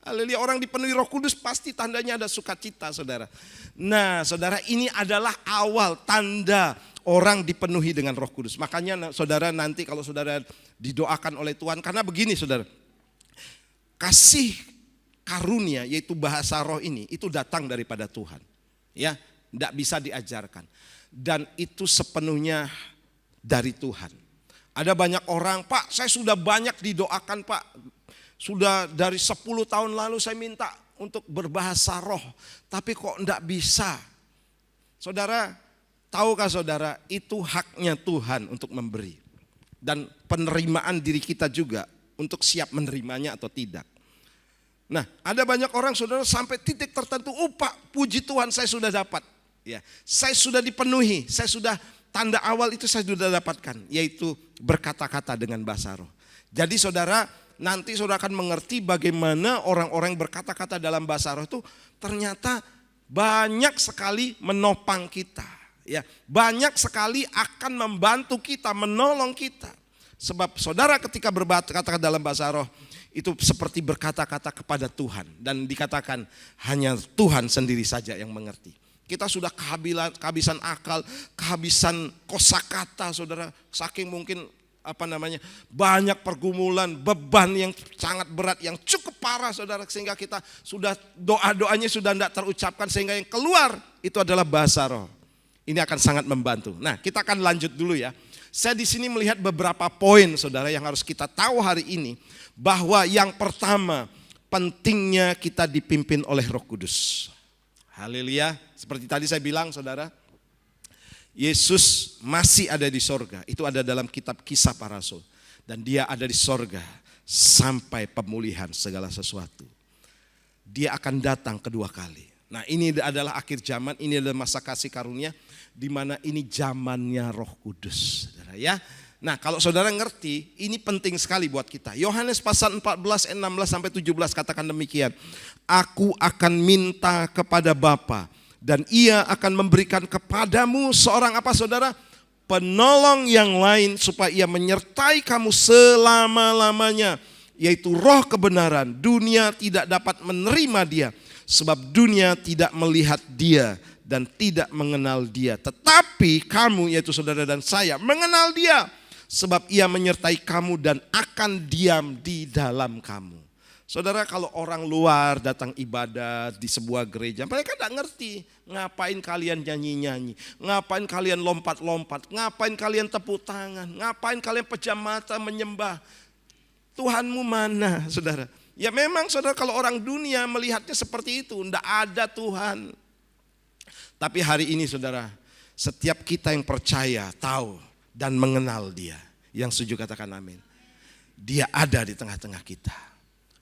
Haleluya, orang dipenuhi Roh Kudus pasti tandanya ada sukacita saudara. Nah saudara, ini adalah awal tanda orang dipenuhi dengan Roh Kudus. Makanya saudara nanti kalau saudara didoakan oleh Tuhan, karena begini saudara. Kasih karunia yaitu bahasa roh ini itu datang daripada Tuhan. Ya, tidak bisa diajarkan. Dan itu sepenuhnya dari Tuhan. Ada banyak orang, Pak saya sudah banyak didoakan Pak. Sudah dari 10 tahun lalu saya minta untuk berbahasa roh. Tapi kok tidak bisa. Saudara, tahukah saudara itu haknya Tuhan untuk memberi. Dan penerimaan diri kita juga untuk siap menerimanya atau tidak. Nah, ada banyak orang saudara sampai titik tertentu, oh Pak, puji Tuhan saya sudah dapat. Ya, saya sudah dipenuhi, saya sudah tanda awal itu saya sudah dapatkan, yaitu berkata-kata dengan bahasa roh. Jadi saudara, nanti saudara akan mengerti bagaimana orang-orang berkata-kata dalam bahasa roh itu ternyata banyak sekali menopang kita. Ya, banyak sekali akan membantu kita, menolong kita. Sebab saudara ketika berkata-kata dalam bahasa roh, itu seperti berkata-kata kepada Tuhan. Dan dikatakan hanya Tuhan sendiri saja yang mengerti. Kita sudah kehabisan akal, kehabisan kosakata saudara. Saking mungkin banyak pergumulan, beban yang sangat berat, yang cukup parah saudara. Sehingga kita sudah doa-doanya sudah tidak terucapkan. Sehingga yang keluar itu adalah bahasa roh. Ini akan sangat membantu. Nah kita akan lanjut dulu ya. Saya di sini melihat beberapa poin saudara yang harus kita tahu hari ini. Bahwa yang pertama pentingnya kita dipimpin oleh Roh Kudus. Haleluya. Seperti tadi saya bilang saudara, Yesus masih ada di sorga. Itu ada dalam kitab Kisah Para Rasul. Dan dia ada di sorga sampai pemulihan segala sesuatu. Dia akan datang kedua kali. Nah ini adalah akhir zaman, ini adalah masa kasih karunia. Di mana ini zamannya Roh Kudus saudara ya. Nah kalau saudara ngerti, ini penting sekali buat kita. Yohanes pasal 14, 16 sampai 17 katakan demikian. Aku akan minta kepada Bapa dan ia akan memberikan kepadamu seorang apa saudara? Penolong yang lain supaya ia menyertai kamu selama-lamanya. Yaitu roh kebenaran. Dunia tidak dapat menerima dia. Sebab dunia tidak melihat dia dan tidak mengenal dia. Tetapi kamu yaitu saudara dan saya mengenal dia. Sebab ia menyertai kamu dan akan diam di dalam kamu. Saudara kalau orang luar datang ibadat di sebuah gereja. Mereka tidak ngerti ngapain kalian nyanyi-nyanyi. Ngapain kalian lompat-lompat. Ngapain kalian tepuk tangan. Ngapain kalian pejam mata menyembah. Tuhanmu mana saudara. Ya memang saudara kalau orang dunia melihatnya seperti itu. Tidak ada Tuhan. Tapi hari ini saudara. Setiap kita yang percaya tahu. Dan mengenal dia. Yang setuju katakan amin. Dia ada di tengah-tengah kita.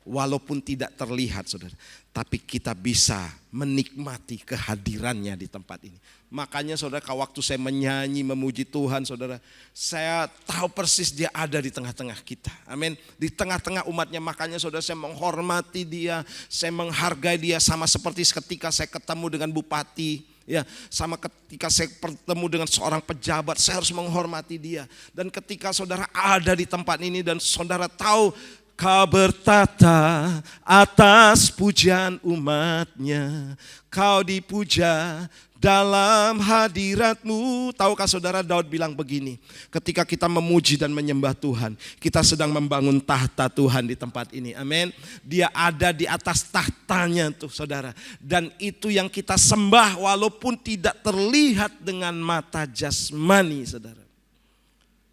Walaupun tidak terlihat saudara. Tapi kita bisa menikmati kehadirannya di tempat ini. Makanya saudara kalau waktu saya menyanyi memuji Tuhan saudara. Saya tahu persis dia ada di tengah-tengah kita. Amin. Di tengah-tengah umatnya makanya saudara saya menghormati dia. Saya menghargai dia sama seperti ketika saya ketemu dengan bupati. Ya, sama ketika saya bertemu dengan seorang pejabat, saya harus menghormati dia. Dan ketika saudara ada di tempat ini dan saudara tahu Kau bertata atas pujian umatnya. Kau dipuja dalam hadirat-Mu. Tahukah saudara, Daud bilang begini, ketika kita memuji dan menyembah Tuhan, kita sedang membangun tahta Tuhan di tempat ini. Amin. Dia ada di atas tahtanya tuh saudara. Dan itu yang kita sembah walaupun tidak terlihat dengan mata jasmani saudara.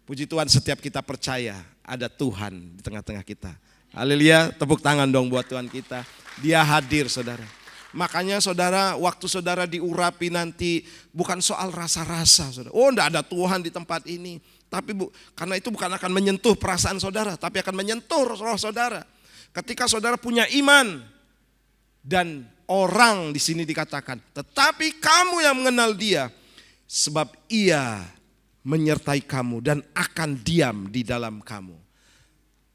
Puji Tuhan, setiap kita percaya ada Tuhan di tengah-tengah kita. Haleluya, tepuk tangan dong buat Tuhan kita. Dia hadir saudara. Makanya saudara, waktu saudara diurapi nanti bukan soal rasa-rasa saudara. Oh, enggak ada Tuhan di tempat ini. Tapi karena itu bukan akan menyentuh perasaan saudara, tapi akan menyentuh roh saudara. Ketika saudara punya iman, dan orang di sini dikatakan, tetapi kamu yang mengenal Dia, sebab Ia menyertai kamu dan akan diam di dalam kamu.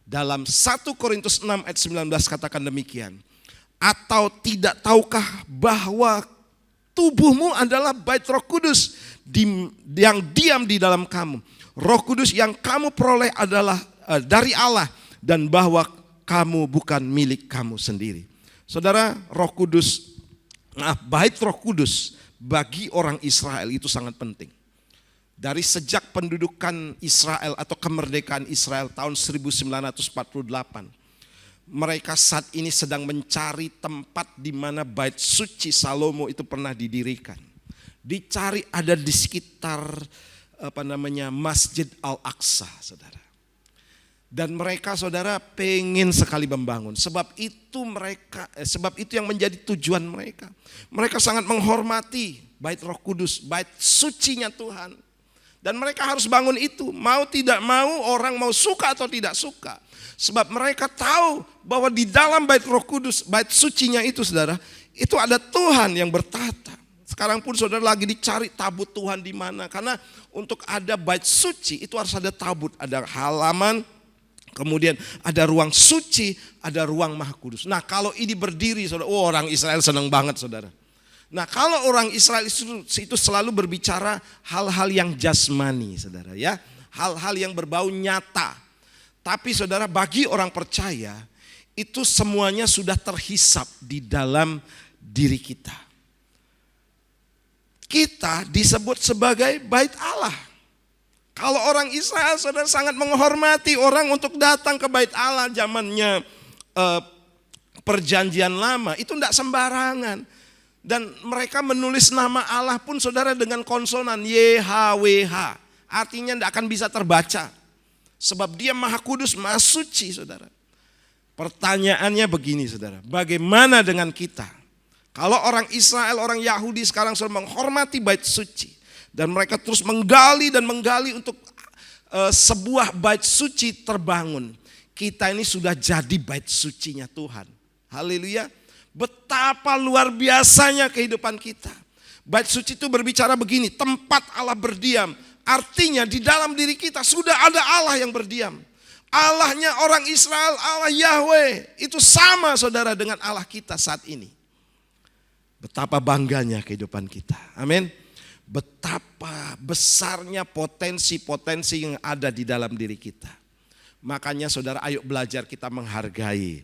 Dalam 1 Korintus 6 ayat 19 katakan demikian. Atau tidak tahukah bahwa tubuhmu adalah bait Roh Kudus yang diam di dalam kamu. Roh Kudus yang kamu peroleh adalah dari Allah, dan bahwa kamu bukan milik kamu sendiri. Saudara, bait Roh Kudus bagi orang Israel itu sangat penting. Dari sejak pendudukan Israel atau kemerdekaan Israel tahun 1948, mereka saat ini sedang mencari tempat di mana bait suci Salomo itu pernah didirikan. Dicari ada di sekitar Masjid Al-Aqsa, saudara. Dan mereka saudara pengen sekali membangun. Sebab itu yang menjadi tujuan mereka. Mereka sangat menghormati bait Roh Kudus, bait sucinya Tuhan. Dan mereka harus bangun itu, mau tidak mau, orang mau suka atau tidak suka. Sebab mereka tahu bahwa di dalam bait Roh Kudus, bait sucinya itu saudara, itu ada Tuhan yang bertata. Sekarang pun saudara lagi dicari tabut Tuhan di mana. Karena untuk ada bait suci itu harus ada tabut, ada halaman, kemudian ada ruang suci, ada ruang Maha Kudus. Nah kalau ini berdiri saudara, orang Israel senang banget saudara. Nah kalau orang Israel itu selalu berbicara hal-hal yang jasmani saudara ya. Hal-hal yang berbau nyata. Tapi saudara, bagi orang percaya itu semuanya sudah terhisap di dalam diri kita. Kita disebut sebagai bait Allah. Kalau orang Israel saudara sangat menghormati orang untuk datang ke bait Allah zamannya perjanjian lama. Itu tidak sembarangan. Dan mereka menulis nama Allah pun saudara dengan konsonan YHWH. Artinya tidak akan bisa terbaca. Sebab Dia Maha Kudus, Maha Suci saudara. Pertanyaannya begini saudara. Bagaimana dengan kita? Kalau orang Israel, orang Yahudi sekarang sudah menghormati bait suci. Dan mereka terus menggali dan menggali untuk sebuah bait suci terbangun. Kita ini sudah jadi bait sucinya Tuhan. Haleluya. Betapa luar biasanya kehidupan kita. Bait suci itu berbicara begini, tempat Allah berdiam. Artinya di dalam diri kita sudah ada Allah yang berdiam. Allahnya orang Israel, Allah Yahweh, itu sama saudara dengan Allah kita saat ini. Betapa bangganya kehidupan kita. Amin. Betapa besarnya potensi-potensi yang ada di dalam diri kita. Makanya saudara, ayo belajar kita menghargai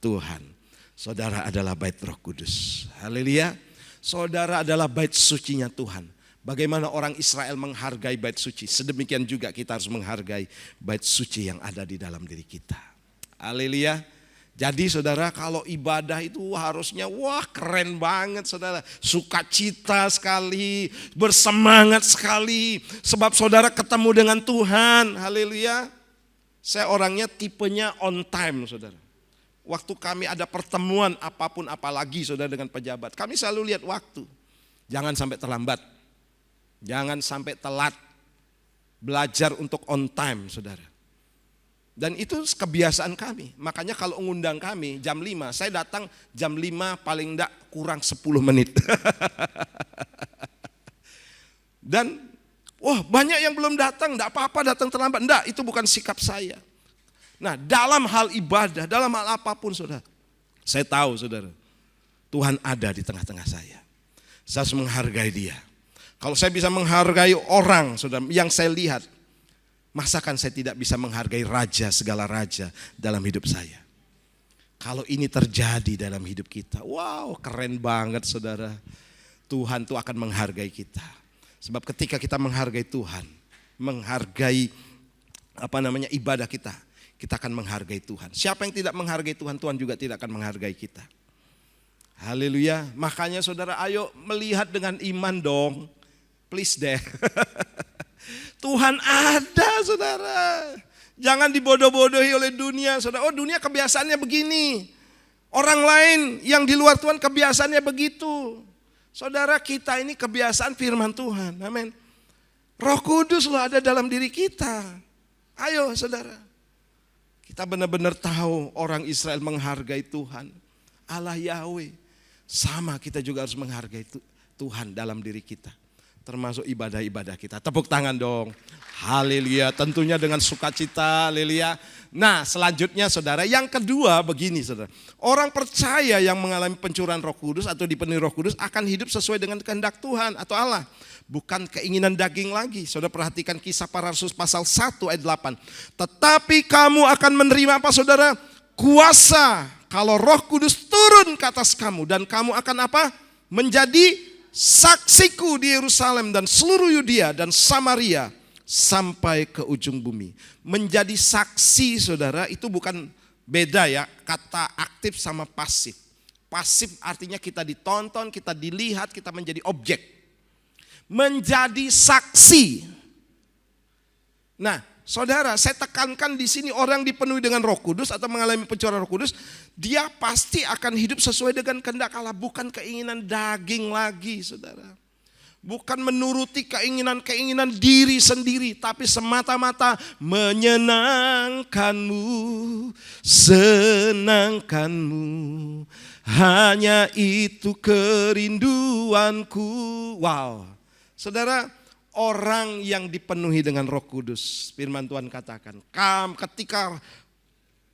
Tuhan. Saudara adalah bait Roh Kudus. Haleluya. Saudara adalah bait sucinya Tuhan. Bagaimana orang Israel menghargai bait suci, sedemikian juga kita harus menghargai bait suci yang ada di dalam diri kita. Haleluya. Jadi saudara, kalau ibadah itu harusnya keren banget saudara. Sukacita sekali, bersemangat sekali. Sebab saudara ketemu dengan Tuhan. Haleluya. Saya orangnya tipenya on time saudara. Waktu kami ada pertemuan apapun, apalagi saudara dengan pejabat, kami selalu lihat waktu. Jangan sampai terlambat. Jangan sampai telat. Belajar untuk on time saudara. Dan itu kebiasaan kami. Makanya kalau ngundang kami jam 5, saya datang jam 5 paling enggak kurang 10 menit. Dan banyak yang belum datang, enggak apa-apa datang terlambat. Enggak, itu bukan sikap saya. Nah dalam hal ibadah, dalam hal apapun saudara, saya tahu saudara, Tuhan ada di tengah-tengah saya. Saya harus menghargai Dia. Kalau saya bisa menghargai orang saudara yang saya lihat, Masakan saya tidak bisa menghargai raja, segala raja dalam hidup saya? Kalau ini terjadi dalam hidup kita, wow, keren banget saudara. Tuhan tuh akan menghargai kita. Sebab ketika kita menghargai Tuhan, menghargai ibadah kita akan menghargai Tuhan. Siapa yang tidak menghargai Tuhan, Tuhan juga tidak akan menghargai kita. Haleluya. Makanya saudara, ayo melihat dengan iman dong. Please deh. Tuhan ada saudara. Jangan dibodoh-bodohi oleh dunia saudara. Oh, dunia kebiasaannya begini. Orang lain yang di luar Tuhan kebiasaannya begitu. Saudara, kita ini kebiasaan firman Tuhan. Amin. Roh Kudus loh ada dalam diri kita. Ayo saudara. Kita benar-benar tahu orang Israel menghargai Tuhan. Allah Yahweh. Sama kita juga harus menghargai Tuhan dalam diri kita. Termasuk ibadah-ibadah kita. Tepuk tangan dong. Haleluya. Tentunya dengan sukacita. Haleluya. Nah, selanjutnya saudara, yang kedua begini saudara. Orang percaya yang mengalami pencurahan Roh Kudus atau dipenuhi Roh Kudus akan hidup sesuai dengan kehendak Tuhan atau Allah. Bukan keinginan daging lagi. Saudara perhatikan Kisah Para Rasul pasal 1 ayat 8. Tetapi kamu akan menerima apa saudara? Kuasa. Kalau Roh Kudus turun ke atas kamu. Dan kamu akan apa? Menjadi saksiku di Yerusalem dan seluruh Yudea dan Samaria sampai ke ujung bumi. Menjadi saksi saudara itu bukan beda ya, kata aktif sama pasif. Pasif artinya kita ditonton, kita dilihat, kita menjadi objek. Menjadi saksi. Nah, saudara, saya tekankan di sini orang dipenuhi dengan Roh Kudus atau mengalami pencurahan Roh Kudus, dia pasti akan hidup sesuai dengan kehendak Allah, bukan keinginan daging lagi, saudara. Bukan menuruti keinginan-keinginan diri sendiri, tapi semata-mata menyenangkanmu, senangkanmu. Hanya itu kerinduanku. Wow. Saudara, orang yang dipenuhi dengan Roh Kudus, firman Tuhan katakan, ketika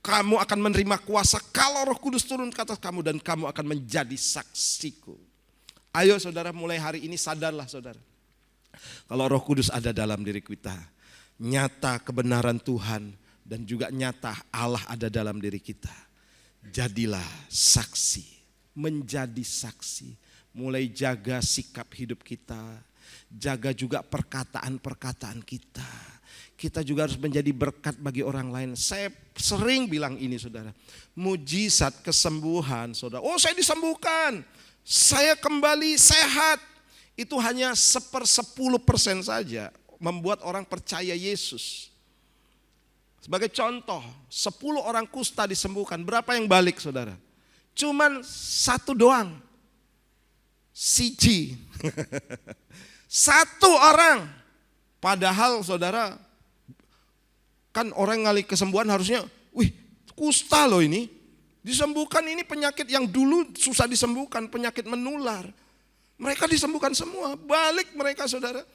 kamu akan menerima kuasa kalau Roh Kudus turun ke atas kamu dan kamu akan menjadi saksiku. Ayo saudara, mulai hari ini sadarlah saudara. Kalau Roh Kudus ada dalam diri kita, nyata kebenaran Tuhan dan juga nyata Allah ada dalam diri kita. Jadilah saksi, menjadi saksi. Mulai jaga sikap hidup kita, jaga juga perkataan-perkataan kita. Kita juga harus menjadi berkat bagi orang lain. Saya sering bilang ini saudara, mujizat kesembuhan saudara. Oh, saya disembuhkan, saya kembali sehat. Itu hanya 1/10% saja membuat orang percaya Yesus. Sebagai contoh, 10 orang kusta disembuhkan, berapa yang balik saudara? Cuman 1 doang. Siji. 1 orang. Padahal saudara, kan orang ngalih kesembuhan harusnya, wih kusta loh ini. Disembuhkan, ini penyakit yang dulu susah disembuhkan, penyakit menular. Mereka disembuhkan semua, balik mereka saudara.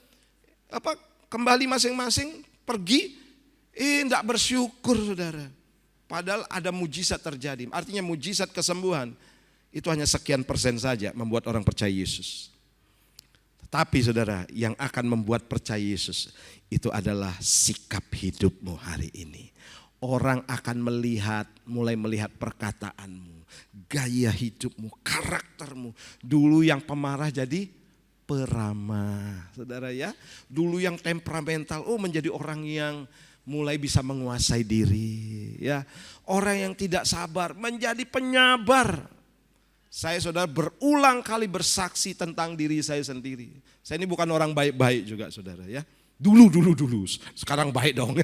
Kembali masing-masing pergi, enggak bersyukur saudara. Padahal ada mujizat terjadi, artinya mujizat kesembuhan. Itu hanya sekian persen saja membuat orang percaya Yesus. Tapi saudara, yang akan membuat percaya Yesus itu adalah sikap hidupmu hari ini. Orang akan mulai melihat perkataanmu, gaya hidupmu, karaktermu. Dulu yang pemarah jadi peramah, saudara ya. Dulu yang temperamental, menjadi orang yang mulai bisa menguasai diri, ya. Orang yang tidak sabar menjadi penyabar. Saya saudara berulang kali bersaksi tentang diri saya sendiri. Saya ini bukan orang baik-baik juga saudara ya. Dulu. Sekarang baik dong.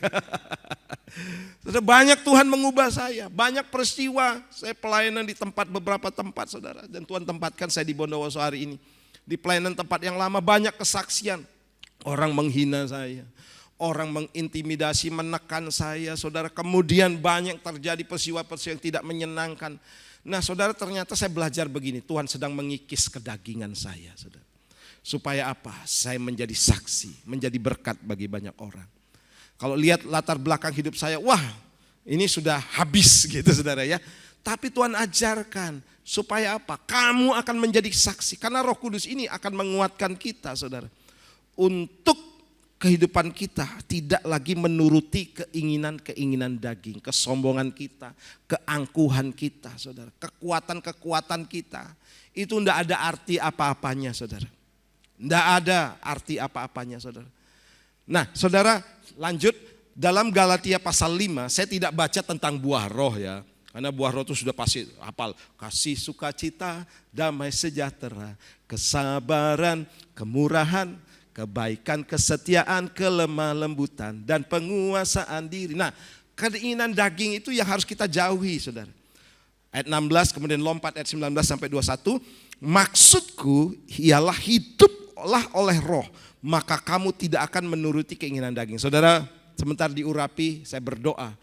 Banyak Tuhan mengubah saya. Banyak peristiwa. Saya pelayanan di beberapa tempat saudara. Dan Tuhan tempatkan saya di Bondowoso hari ini. Di pelayanan tempat yang lama banyak kesaksian. Orang menghina saya. Orang mengintimidasi, menekan saya saudara. Kemudian banyak terjadi peristiwa-peristiwa yang tidak menyenangkan. Nah saudara, ternyata saya belajar begini. Tuhan sedang mengikis kedagingan saya saudara. Supaya apa? Saya menjadi saksi, menjadi berkat bagi banyak orang. Kalau lihat latar belakang hidup saya, wah ini sudah habis gitu saudara ya. Tapi Tuhan ajarkan supaya apa? Kamu akan menjadi saksi. Karena Roh Kudus ini akan menguatkan kita saudara. Untuk kehidupan kita tidak lagi menuruti keinginan-keinginan daging, kesombongan kita, keangkuhan kita, saudara, kekuatan-kekuatan kita. Itu tidak ada arti apa-apanya, saudara. Tidak ada arti apa-apanya, saudara. Nah, saudara, lanjut dalam Galatia pasal 5, saya tidak baca tentang buah roh ya. Karena buah roh itu sudah pasti hafal. Kasih, sukacita, damai sejahtera, kesabaran, kemurahan, kebaikan, kesetiaan, kelemah lembutan, dan penguasaan diri. Nah, keinginan daging itu yang harus kita jauhi, saudara. Ayat 16 kemudian lompat ayat 19 sampai 21. Maksudku ialah hiduplah oleh roh, maka kamu tidak akan menuruti keinginan daging. Saudara, sebentar diurapi, saya berdoa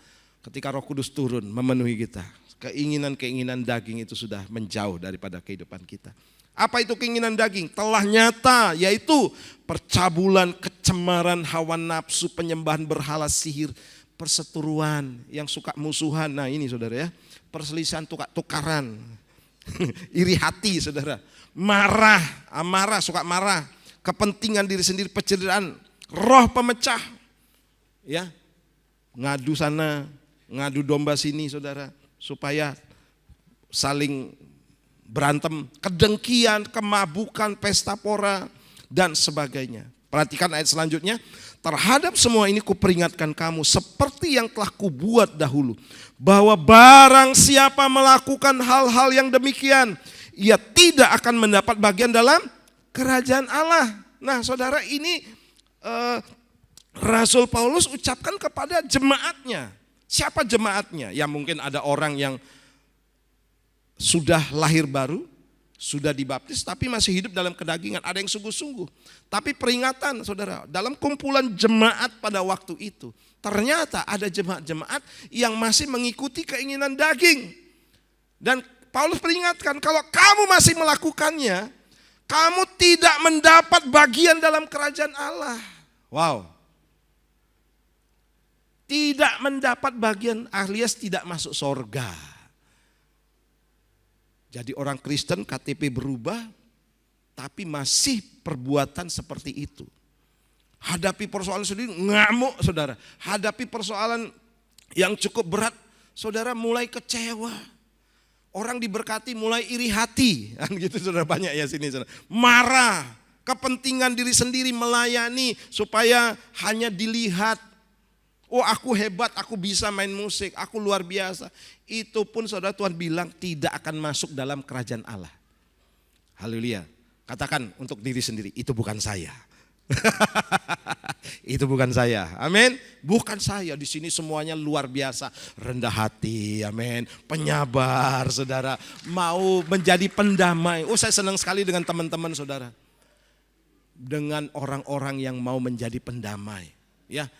ketika Roh Kudus turun memenuhi kita. Keinginan-keinginan daging itu sudah menjauh daripada kehidupan kita. Apa itu keinginan daging? Telah nyata, yaitu percabulan, kecemaran, hawa nafsu, penyembahan berhala, sihir, perseteruan, yang suka musuhan. Nah ini saudara ya, perselisihan, tukaran, iri hati saudara, marah, amarah, suka marah, kepentingan diri sendiri, penceriaan, roh pemecah, ya, ngadu sana, ngadu domba sini saudara, supaya saling berantem, kedengkian, kemabukan, pesta pora, dan sebagainya. Perhatikan ayat selanjutnya. Terhadap semua ini kuperingatkan kamu seperti yang telah kubuat dahulu, bahwa barang siapa melakukan hal-hal yang demikian, ia tidak akan mendapat bagian dalam kerajaan Allah. Nah saudara, ini Rasul Paulus ucapkan kepada jemaatnya. Siapa jemaatnya? Ya mungkin ada orang yang sudah lahir baru, sudah dibaptis tapi masih hidup dalam kedagingan. Ada yang sungguh-sungguh. Tapi peringatan saudara, dalam kumpulan jemaat pada waktu itu, ternyata ada jemaat-jemaat yang masih mengikuti keinginan daging. Dan Paulus peringatkan, kalau kamu masih melakukannya, kamu tidak mendapat bagian dalam kerajaan Allah. Wow. Tidak mendapat bagian, alias tidak masuk sorga. Jadi orang Kristen KTP berubah, tapi masih perbuatan seperti itu. Hadapi persoalan sendiri ngamuk saudara. Hadapi persoalan yang cukup berat, saudara mulai kecewa. Orang diberkati mulai iri hati. Kan gitu saudara, banyak ya sini saudara. Marah, kepentingan diri sendiri melayani supaya hanya dilihat. Oh aku hebat, aku bisa main musik, aku luar biasa. Itu pun saudara Tuhan bilang tidak akan masuk dalam kerajaan Allah. Haleluya. Katakan untuk diri sendiri, itu bukan saya. Itu bukan saya. Amin. Bukan saya. Di sini semuanya luar biasa, rendah hati. Amin. Penyabar saudara. Mau menjadi pendamai. Oh saya senang sekali dengan teman-teman saudara. Dengan orang-orang yang mau menjadi pendamai. Ya.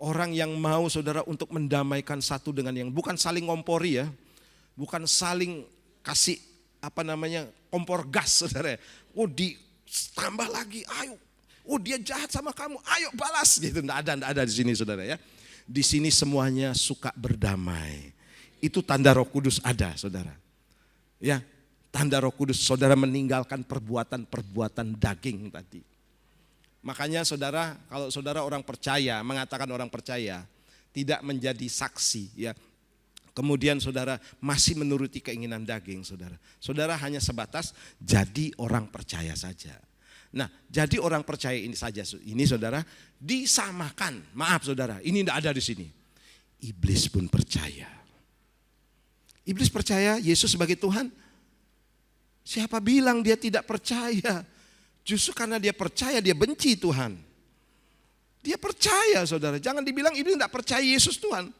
Orang yang mau saudara untuk mendamaikan satu dengan yang, bukan saling ngompori ya, bukan saling kasih kompor gas saudara. Oh ditambah lagi, ayo, oh dia jahat sama kamu, ayo balas gitu. Nggak ada di sini saudara ya. Di sini semuanya suka berdamai. Itu tanda Roh Kudus ada saudara. Ya, tanda Roh Kudus, saudara meninggalkan perbuatan daging tadi. Makanya saudara, kalau saudara orang percaya, mengatakan orang percaya, tidak menjadi saksi ya. Kemudian saudara masih menuruti keinginan daging saudara. Saudara hanya sebatas jadi orang percaya saja. Nah jadi orang percaya ini saja, ini saudara disamakan. Maaf saudara, ini tidak ada di sini. Iblis pun percaya. Iblis percaya Yesus sebagai Tuhan. Siapa bilang dia tidak percaya? Justru karena dia percaya, dia benci Tuhan. Dia percaya saudara, jangan dibilang ini tidak percaya Yesus Tuhan.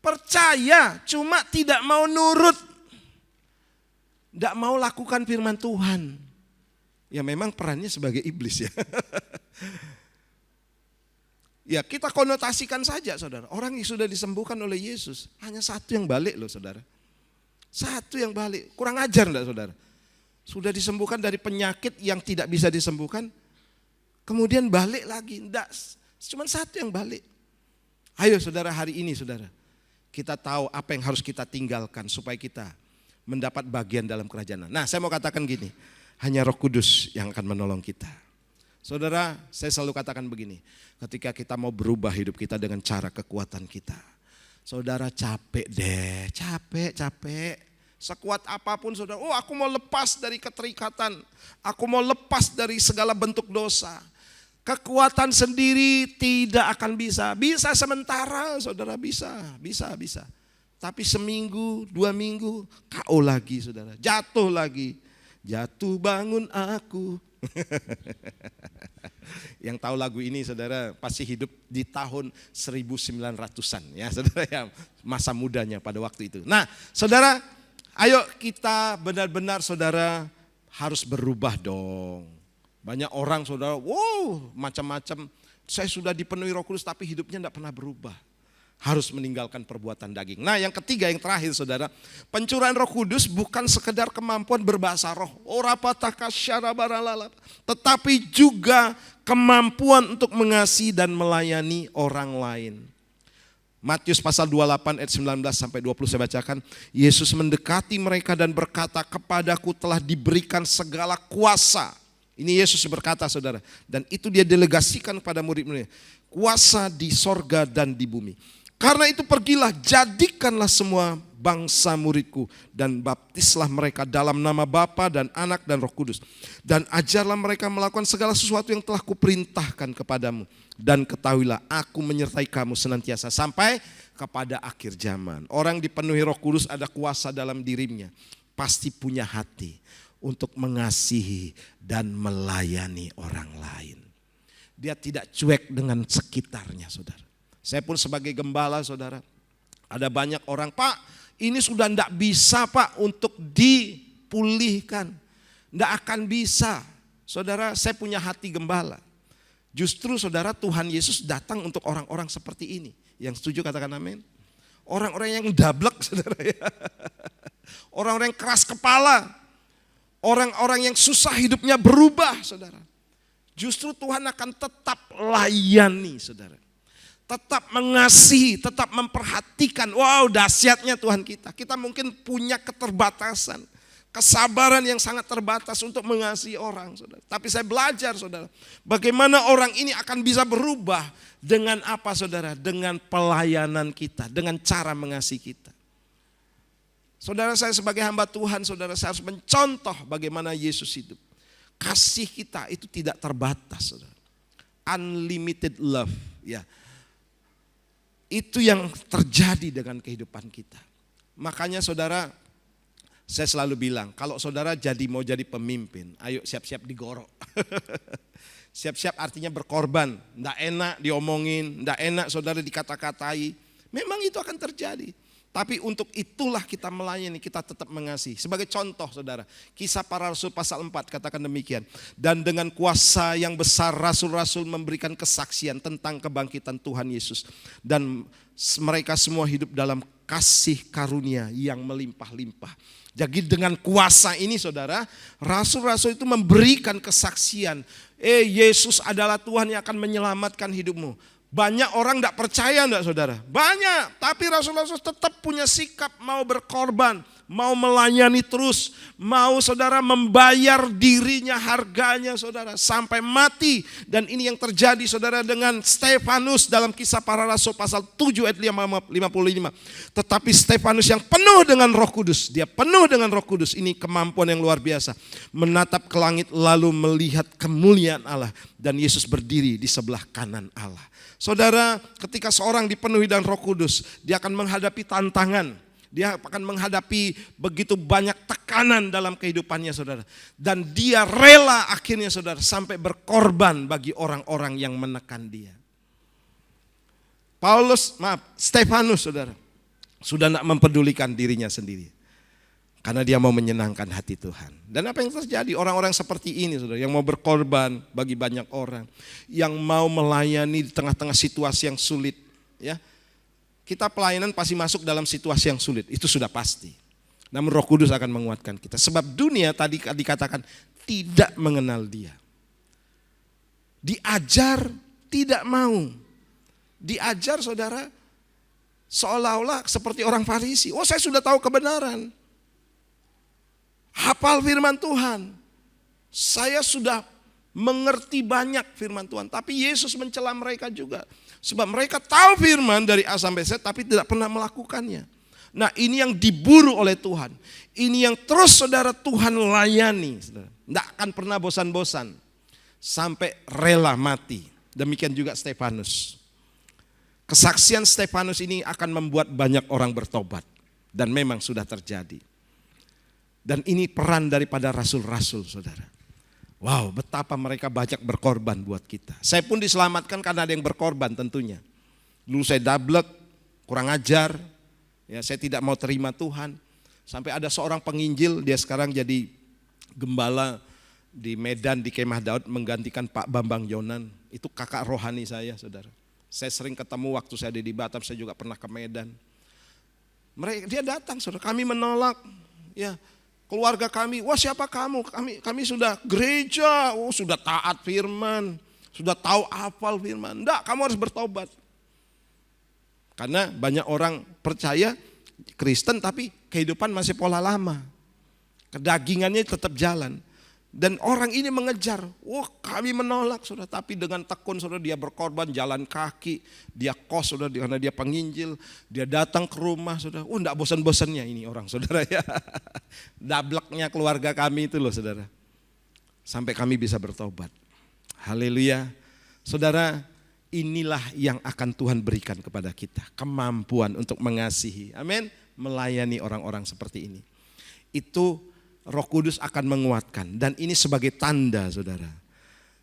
Percaya, cuma tidak mau nurut. Tidak mau lakukan firman Tuhan. Ya memang perannya sebagai iblis ya. Ya kita konotasikan saja saudara. Orang yang sudah disembuhkan oleh Yesus, hanya satu yang balik loh saudara. Satu yang balik, kurang ajar enggak saudara? Sudah disembuhkan dari penyakit yang tidak bisa disembuhkan, kemudian balik lagi, enggak, cuma satu yang balik. Ayo saudara, hari ini saudara, kita tahu apa yang harus kita tinggalkan supaya kita mendapat bagian dalam kerajaan. Nah saya mau katakan gini, hanya Roh Kudus yang akan menolong kita. Saudara, saya selalu katakan begini, ketika kita mau berubah hidup kita dengan cara kekuatan kita. Saudara capek deh, capek. Sekuat apapun saudara, oh aku mau lepas dari keterikatan, aku mau lepas dari segala bentuk dosa. Kekuatan sendiri tidak akan bisa. Bisa sementara saudara, bisa. Tapi seminggu, 2 minggu, KO lagi saudara, jatuh lagi. Jatuh bangun aku. Yang tahu lagu ini saudara pasti hidup di tahun 1900-an ya saudara ya, masa mudanya pada waktu itu. Nah saudara, ayo kita benar-benar saudara harus berubah dong. Banyak orang saudara, wow macam-macam, saya sudah dipenuhi Roh Kudus tapi hidupnya tidak pernah berubah. Harus meninggalkan perbuatan daging. Nah yang ketiga, yang terakhir saudara, pencurahan Roh Kudus bukan sekedar kemampuan berbahasa roh, tetapi juga kemampuan untuk mengasihi dan melayani orang lain. Matius pasal 28 ayat 19 sampai 20 saya bacakan. Yesus mendekati mereka dan berkata, kepadaku telah diberikan segala kuasa. Ini Yesus berkata saudara, dan itu dia delegasikan kepada murid-muridnya. Kuasa di sorga dan di bumi. Karena itu pergilah, jadikanlah semua bangsa muridku dan baptislah mereka dalam nama Bapa dan Anak dan Roh Kudus. Dan ajarlah mereka melakukan segala sesuatu yang telah kuperintahkan kepadamu. Dan ketahuilah aku menyertai kamu senantiasa sampai kepada akhir zaman. Orang dipenuhi Roh Kudus ada kuasa dalam dirinya. Pasti punya hati untuk mengasihi dan melayani orang lain. Dia tidak cuek dengan sekitarnya saudara. Saya pun sebagai gembala saudara, ada banyak orang, Pak ini sudah tidak bisa Pak untuk dipulihkan. Tidak akan bisa. Saudara, saya punya hati gembala. Justru saudara, Tuhan Yesus datang untuk orang-orang seperti ini. Yang setuju katakan amin. Orang-orang yang dablek saudara ya. Orang-orang yang keras kepala. Orang-orang yang susah hidupnya berubah saudara. Justru Tuhan akan tetap layani saudara. Tetap mengasihi, tetap memperhatikan. Wow, dahsyatnya Tuhan kita. Kita mungkin punya keterbatasan, kesabaran yang sangat terbatas untuk mengasihi orang, saudara. Tapi saya belajar, saudara, bagaimana orang ini akan bisa berubah dengan apa, saudara? Dengan pelayanan kita, dengan cara mengasihi kita. Saudara, saya sebagai hamba Tuhan, saudara, saya harus mencontoh bagaimana Yesus hidup. Kasih kita itu tidak terbatas, saudara. Unlimited love, ya. Itu yang terjadi dengan kehidupan kita. Makanya saudara, saya selalu bilang, kalau saudara mau jadi pemimpin, ayo siap-siap digorok. Siap-siap artinya berkorban, enggak enak diomongin, enggak enak saudara dikata-katai. Memang itu akan terjadi. Tapi untuk itulah kita melayani, kita tetap mengasihi. Sebagai contoh saudara, Kisah Para Rasul pasal 4 katakan demikian. Dan dengan kuasa yang besar rasul-rasul memberikan kesaksian tentang kebangkitan Tuhan Yesus. Dan mereka semua hidup dalam kasih karunia yang melimpah-limpah. Jadi dengan kuasa ini saudara, rasul-rasul itu memberikan kesaksian. Yesus adalah Tuhan yang akan menyelamatkan hidupmu. Banyak orang tidak percaya enggak saudara? Banyak, tapi rasul-rasul tetap punya sikap mau berkorban, mau melayani terus, mau saudara membayar dirinya harganya saudara sampai mati. Dan ini yang terjadi saudara dengan Stefanus dalam Kisah Para Rasul pasal 7 ayat 55. Tetapi Stefanus yang penuh dengan Roh Kudus, dia penuh dengan Roh Kudus, ini kemampuan yang luar biasa. Menatap ke langit lalu melihat kemuliaan Allah dan Yesus berdiri di sebelah kanan Allah. Saudara, ketika seorang dipenuhi dengan Roh Kudus, dia akan menghadapi tantangan. Dia akan menghadapi begitu banyak tekanan dalam kehidupannya saudara. Dan dia rela akhirnya saudara sampai berkorban bagi orang-orang yang menekan dia. Stefanus saudara, sudah tidak mempedulikan dirinya sendiri. Karena dia mau menyenangkan hati Tuhan. Dan apa yang terjadi? Orang-orang seperti ini saudara, yang mau berkorban bagi banyak orang, yang mau melayani di tengah-tengah situasi yang sulit, ya. Kita pelayanan pasti masuk dalam situasi yang sulit, itu sudah pasti. Namun Roh Kudus akan menguatkan kita. Sebab dunia tadi dikatakan tidak mengenal Dia. Diajar tidak mau. Diajar saudara seolah-olah seperti orang Farisi. Oh, saya sudah tahu kebenaran. Hafal firman Tuhan. Saya sudah mengerti banyak firman Tuhan. Tapi Yesus mencela mereka juga. Sebab mereka tahu firman dari A sampai Z tapi tidak pernah melakukannya. Nah, ini yang diburu oleh Tuhan. Ini yang terus saudara Tuhan layani. Tidak akan pernah bosan-bosan. Sampai rela mati. Demikian juga Stefanus. Kesaksian Stefanus ini akan membuat banyak orang bertobat. Dan memang sudah terjadi. Dan ini peran daripada rasul-rasul saudara. Wow, betapa mereka banyak berkorban buat kita. Saya pun diselamatkan karena ada yang berkorban tentunya. Dulu saya dablek, kurang ajar. Ya, saya tidak mau terima Tuhan. Sampai ada seorang penginjil, dia sekarang jadi gembala di Medan di Kemah Daud menggantikan Pak Bambang Yonan. Itu kakak rohani saya, saudara. Saya sering ketemu waktu saya ada di Batam, saya juga pernah ke Medan. Dia datang, saudara. Kami menolak, ya keluarga kami. Wah, siapa kamu? Kami sudah gereja, sudah taat firman, sudah tahu hafal firman. Enggak, kamu harus bertobat. Karena banyak orang percaya Kristen tapi kehidupan masih pola lama. Kedagingannya tetap jalan. Dan orang ini mengejar, kami menolak saudara. Tapi dengan tekun saudara dia berkorban jalan kaki. Dia kos saudara karena dia penginjil. Dia datang ke rumah saudara. Enggak bosan-bosannya ini orang saudara ya. Dableknya keluarga kami itu loh saudara. Sampai kami bisa bertobat. Haleluya. Saudara, inilah yang akan Tuhan berikan kepada kita. Kemampuan untuk mengasihi. Amin. Melayani orang-orang seperti ini. Itu Roh Kudus akan menguatkan. Dan ini sebagai tanda saudara.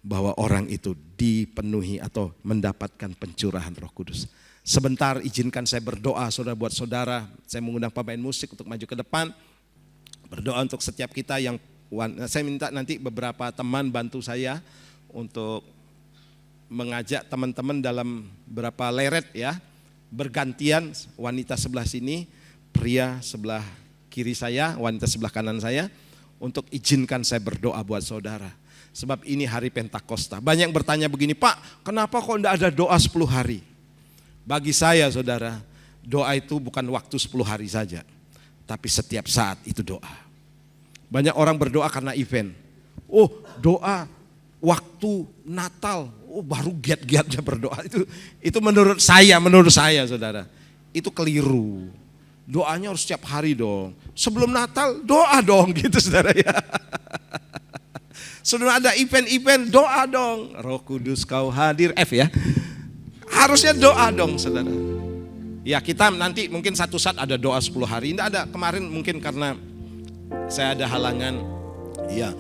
Bahwa orang itu dipenuhi atau mendapatkan pencurahan Roh Kudus. Sebentar izinkan saya berdoa saudara buat saudara. Saya mengundang pemain musik untuk maju ke depan. Berdoa untuk setiap kita yang. Saya minta nanti beberapa teman bantu saya untuk mengajak teman-teman dalam berapa leret ya, bergantian, wanita sebelah sini, pria sebelah kiri saya, wanita sebelah kanan saya, untuk izinkan saya berdoa buat saudara. Sebab ini hari Pentakosta. Banyak yang bertanya begini, Pak, kenapa kok enggak ada doa 10 hari? Bagi saya saudara, doa itu bukan waktu 10 hari saja, tapi setiap saat itu doa. Banyak orang berdoa karena event. Doa waktu Natal, baru giat-giatnya berdoa. Itu menurut saya saudara, itu keliru. Doanya harus setiap hari dong. Sebelum Natal doa dong gitu saudara ya. Sebelum ada event-event doa dong. Roh Kudus kau hadir, F ya. Harusnya doa dong saudara. Ya kita nanti mungkin satu saat ada doa 10 hari. Tidak ada, kemarin mungkin karena saya ada halangan. Ya,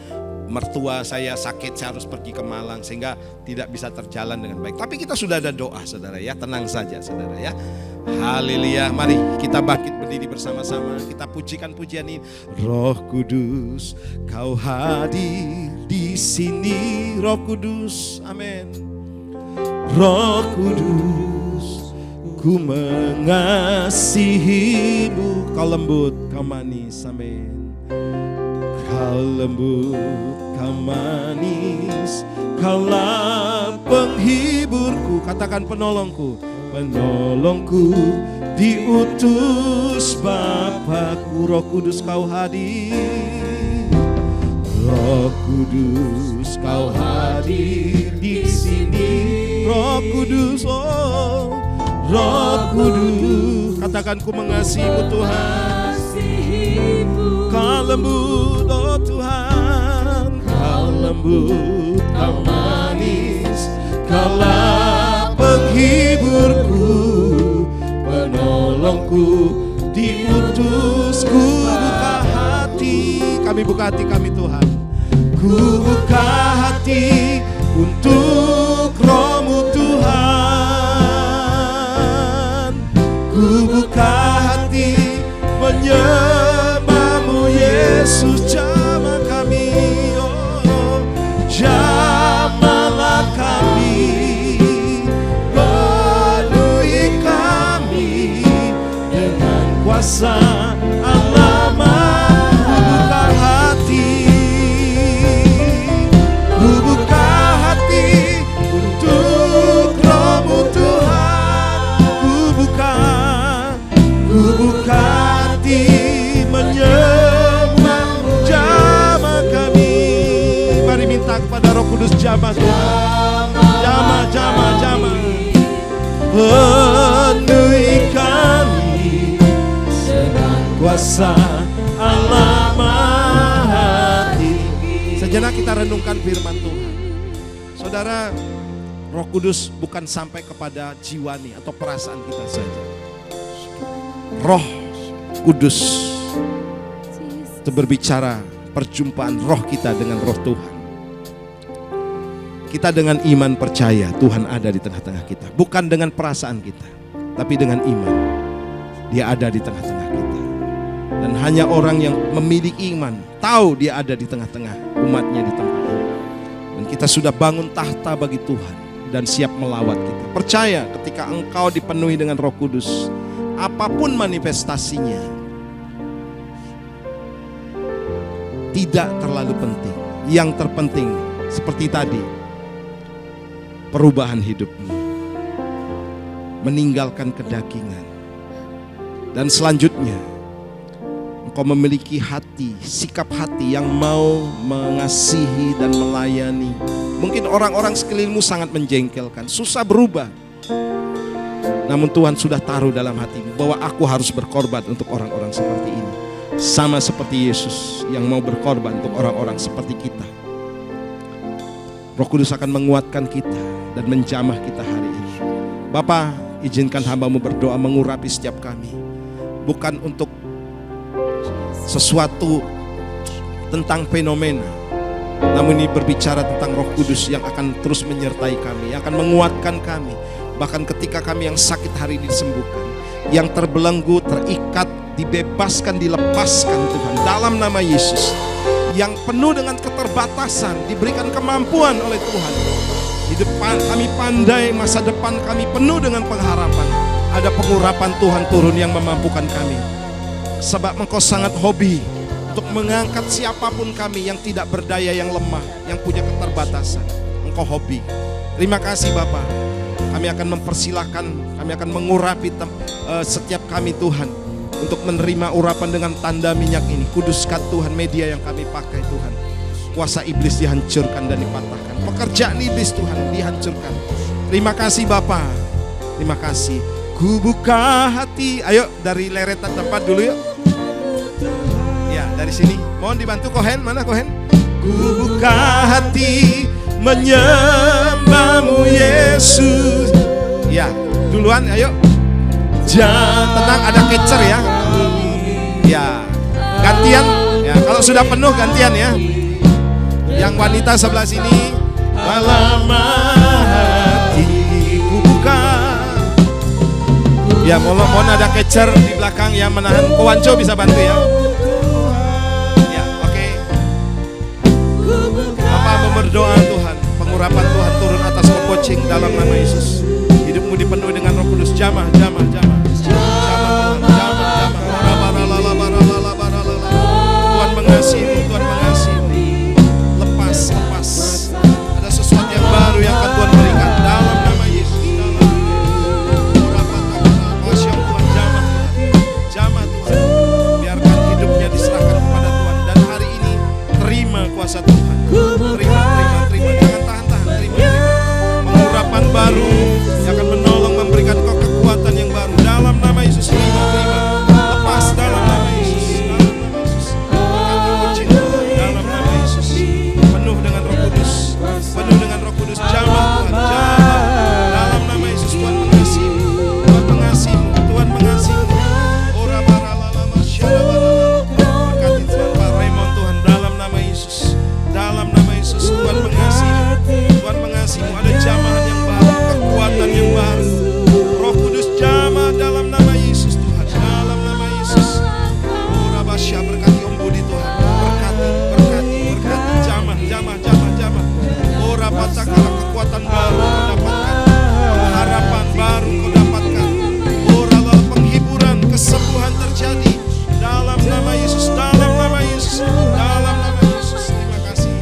mertua saya sakit, saya harus pergi ke Malang sehingga tidak bisa terjalan dengan baik. Tapi kita sudah ada doa saudara ya, tenang saja saudara ya. Haleluya, mari kita bangkit berdiri bersama-sama. Kita pujikan pujian ini. Roh Kudus, kau hadir di sini. Roh Kudus, amin. Roh Kudus, ku mengasihimu. Kau lembut, kau manis, amin. Kau lembut, kau manis, kaulah penghiburku. Katakan penolongku, penolongku diutus Bapakku. Roh Kudus kau hadir. Roh Kudus kau hadir di sini. Roh Kudus, Roh Kudus, katakan ku mengasihimu Tuhan. Kau lembut, oh Tuhan, kau lembut, kau manis, kaulah penghiburku, penolongku, diutusku. Buka hati, kami buka hati kami Tuhan. Ku buka hati untuk Roh-Mu Tuhan. Ku buka hati menyembah-Mu Yesus, jamah kami, jamahlah kami, penuhi kami dengan kuasa Allah-Mu. Buka hati, ku buka hati untuk Roh-Mu Tuhan. Ku buka hati menyembah, jamah Tuhan. Jamah, jamah, jamah. Penuhi kami dengan kuasa Allah Maha Tinggi. Sejenak kita renungkan firman Tuhan. Saudara, Roh Kudus bukan sampai kepada jiwani atau perasaan kita saja. Roh Kudus itu berbicara perjumpaan roh kita dengan roh Tuhan. Kita dengan iman percaya Tuhan ada di tengah-tengah kita. Bukan dengan perasaan kita, tapi dengan iman. Dia ada di tengah-tengah kita. Dan hanya orang yang memiliki iman tahu dia ada di tengah-tengah umatnya di tempat ini. Dan kita sudah bangun tahta bagi Tuhan dan siap melawat kita. Percaya ketika engkau dipenuhi dengan Roh Kudus, apapun manifestasinya tidak terlalu penting. Yang terpenting seperti tadi, perubahan hidupmu, meninggalkan kedagingan, dan selanjutnya engkau memiliki hati, sikap hati yang mau mengasihi dan melayani. Mungkin orang-orang sekelilingmu sangat menjengkelkan, susah berubah. Namun Tuhan sudah taruh dalam hatimu bahwa aku harus berkorban untuk orang-orang seperti ini. Sama seperti Yesus yang mau berkorban untuk orang-orang seperti kita. Roh Kudus akan menguatkan kita dan menjamah kita hari ini. Bapa, izinkan hamba-Mu berdoa mengurapi setiap kami. Bukan untuk sesuatu tentang fenomena, namun ini berbicara tentang Roh Kudus yang akan terus menyertai kami, yang akan menguatkan kami. Bahkan ketika kami yang sakit hari ini disembuhkan, yang terbelenggu, terikat, dibebaskan, dilepaskan Tuhan dalam nama Yesus. Yang penuh dengan keterbatasan diberikan kemampuan oleh Tuhan. Di depan kami pandai, masa depan kami penuh dengan pengharapan. Ada pengurapan Tuhan turun yang memampukan kami. Sebab Engkau sangat hobi untuk mengangkat siapapun kami yang tidak berdaya, yang lemah, yang punya keterbatasan. Engkau hobi. Terima kasih Bapa. Kami akan mempersilahkan, kami akan mengurapi setiap kami Tuhan, untuk menerima urapan dengan tanda minyak ini. Kuduskan Tuhan media yang kami pakai Tuhan. Kuasa iblis dihancurkan dan dipatahkan. Pekerjaan iblis Tuhan dihancurkan. Terima kasih Bapa. Terima kasih. Ku buka hati. Ayo dari leretan tempat dulu yuk. Ya dari sini. Mohon dibantu Kohen. Mana Kohen? Ku buka hati menyembah-Mu Yesus. Ya duluan ayo. Jangan tenang, ada catcher ya. Ya, gantian. Ya, kalau sudah penuh gantian ya. Yang wanita sebelah sini. Dalam hatiku buka. Ya, mohon ada catcher di belakang yang menahan. Kowanco bisa bantu ya. Ya, oke. Bapak mau berdoa Tuhan, pengurapan Tuhan turun atas Kopocing dalam nama Yesus. Hidupmu dipenuhi dengan Roh Kudus. Jamah, jamah, jamah. Tuhan mengasihi, Tuhan mengasihi. Lepas, lepas. Ada sesuatu yang baru yang akan Tuhan berikan dalam nama Yesus. Tuhan jamah, jamah Tuhan. Biarkan hidupnya diserahkan kepada Tuhan. Dan hari ini terima kuasa Tuhan. Terima. Jangan tahan-tahan. Terima. Pengurapan baru yang akan menolong, memberikan kau kekuatan yang baru dalam nama Yesus. Terima. Lepas dalam nama Yesus. Dalam nama Yesus. Penuh dengan Roh Kudus. Penuh dengan Roh Kudus. Jamah Tuhan. Jamah. Dalam nama Yesus Tuhan mengasihi. Tuhan mengasihi. Tuhan mengasihi. Ora baralala masyaallah. Berkati Tuhan Pak Raymond Tuhan dalam nama Yesus. Dalam nama Yesus Tuhan mengasihi. Tuhan mengasihi. Ada jamahan yang baru, kekuatan yang baru. Roh Kudus jamah dalam nama Yesus Tuhan. Dalam nama Yesus. Ora basya berkati Om Budi Tuhan. Berkati. Jamah. Ora patakala kekuatan baru kau dapatkan. Harapan baru kau dapatkan. Ora lalu penghiburan, kesembuhan terjadi. Dalam nama Yesus. Dalam nama Yesus. Dalam nama Yesus. Terima kasih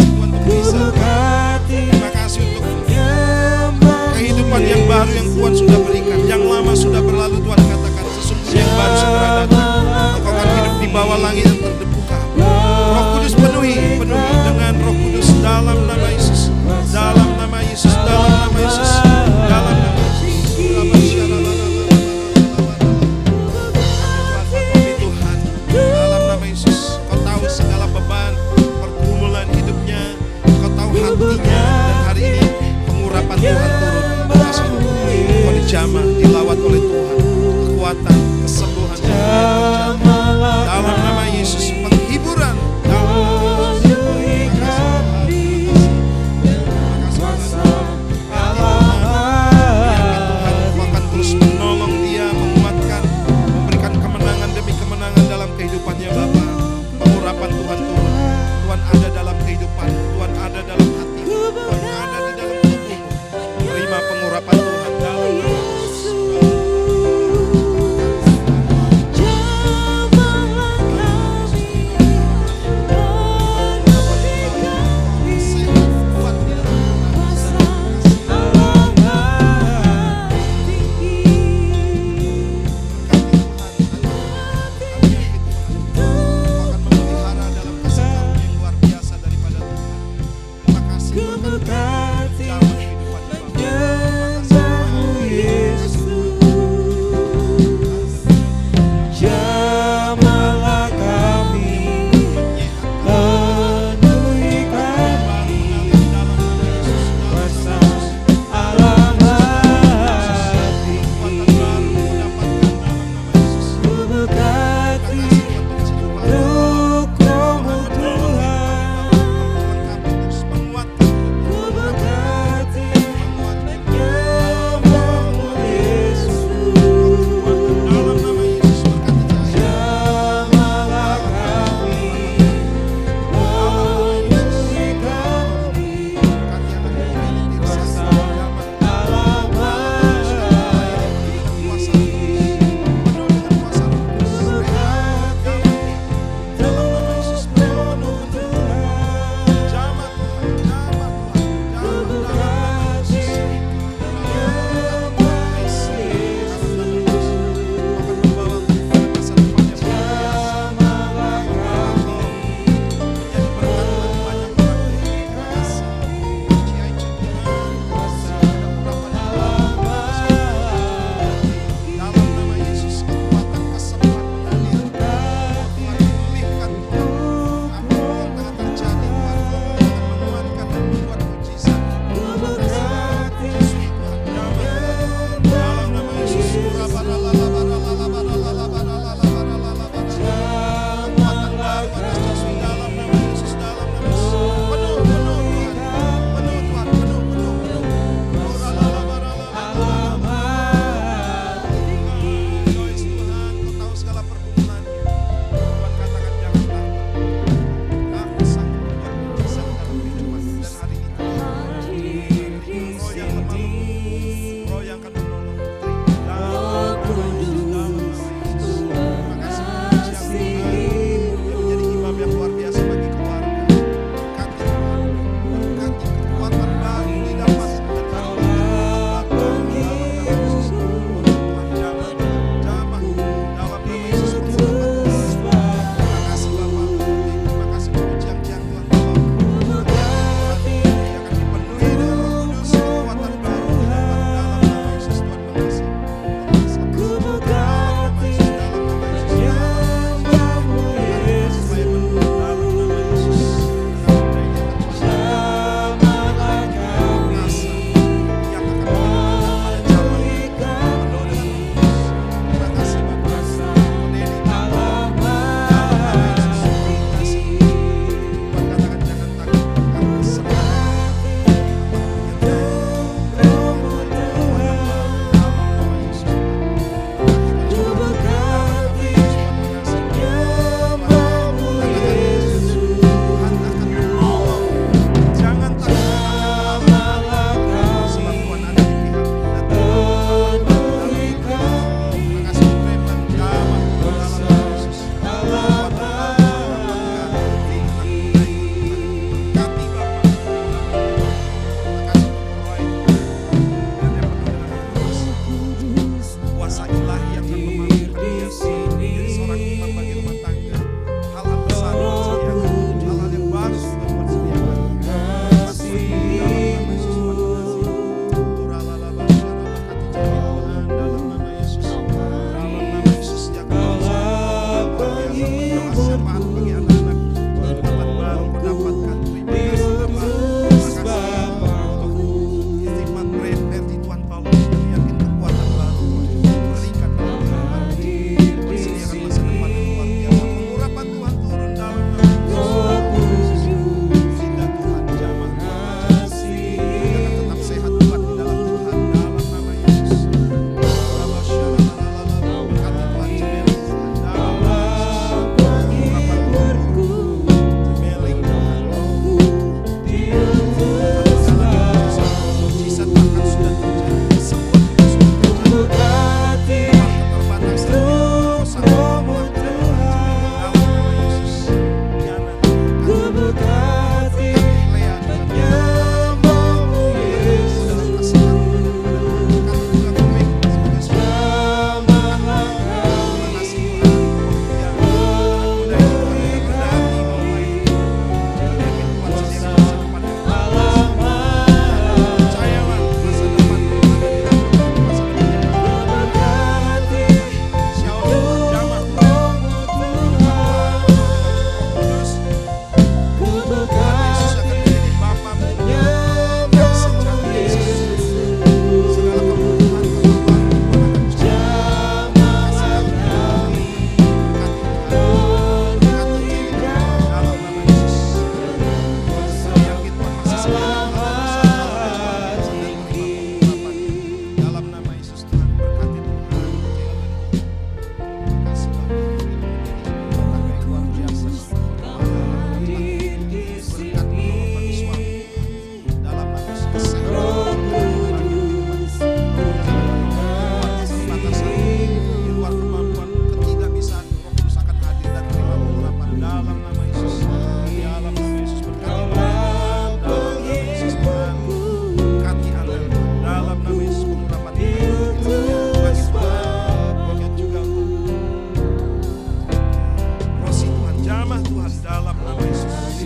Tuhan untuk bisa. Terima kasih untuk kehidupan yang baru yang Tuhan sudah berikan. Yang lama sudah berlalu Tuhan katakan sesungguhnya yang baru segera datang. Engkau akan hidup di bawah langit yang terbuka. Roh Kudus penuhi dengan Roh Kudus dalam nama Yesus.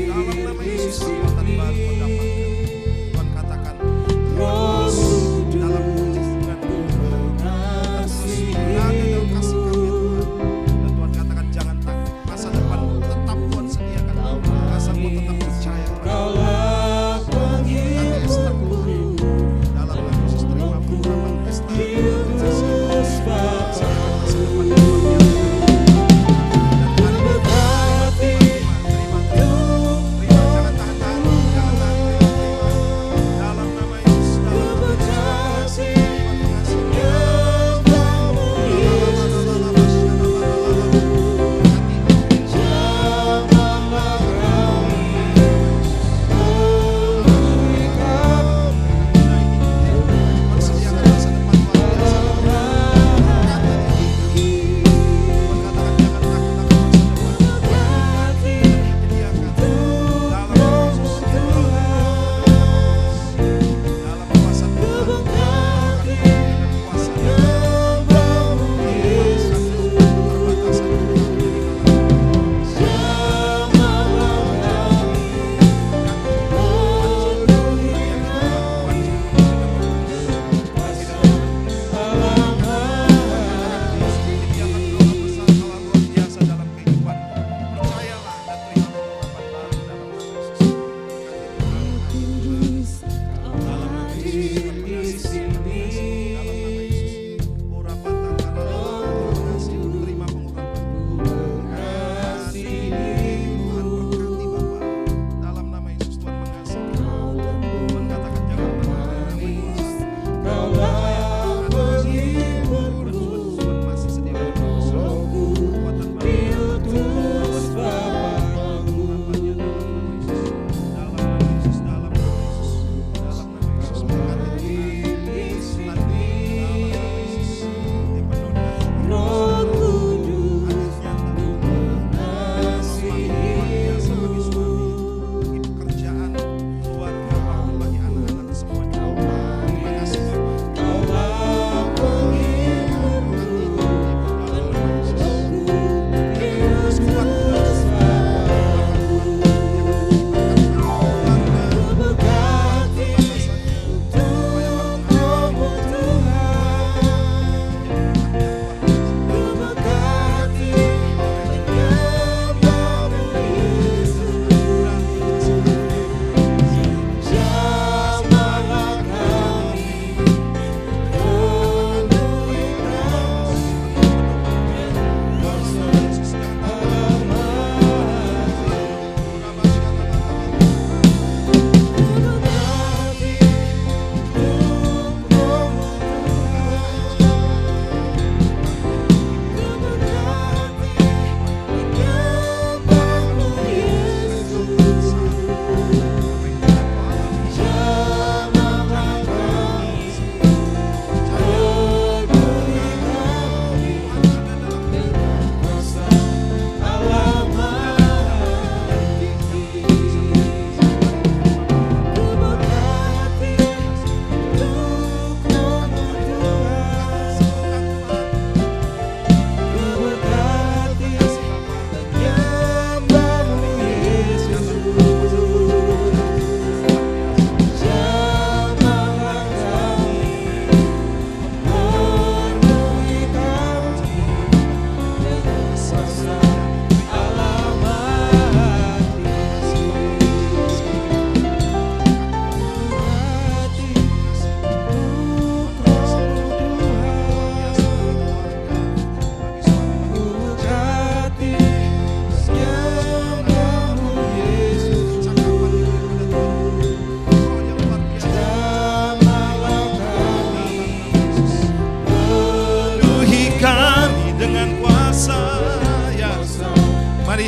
Dalam nama Yesus kekuatan baru kau dapatkan. Tuhan katakan, terus dalam hubungan Tuhan, dan terus berada dalam kasih karunia Tuhan. Dan Tuhan katakan jangan takut, masa depanmu tetap Tuhan sediakan. Asalmu tetap percaya. Berkati Esther Tuhan. Dalam nama Yesus terima pengurapan Esther. Masa depan yang luar biasa.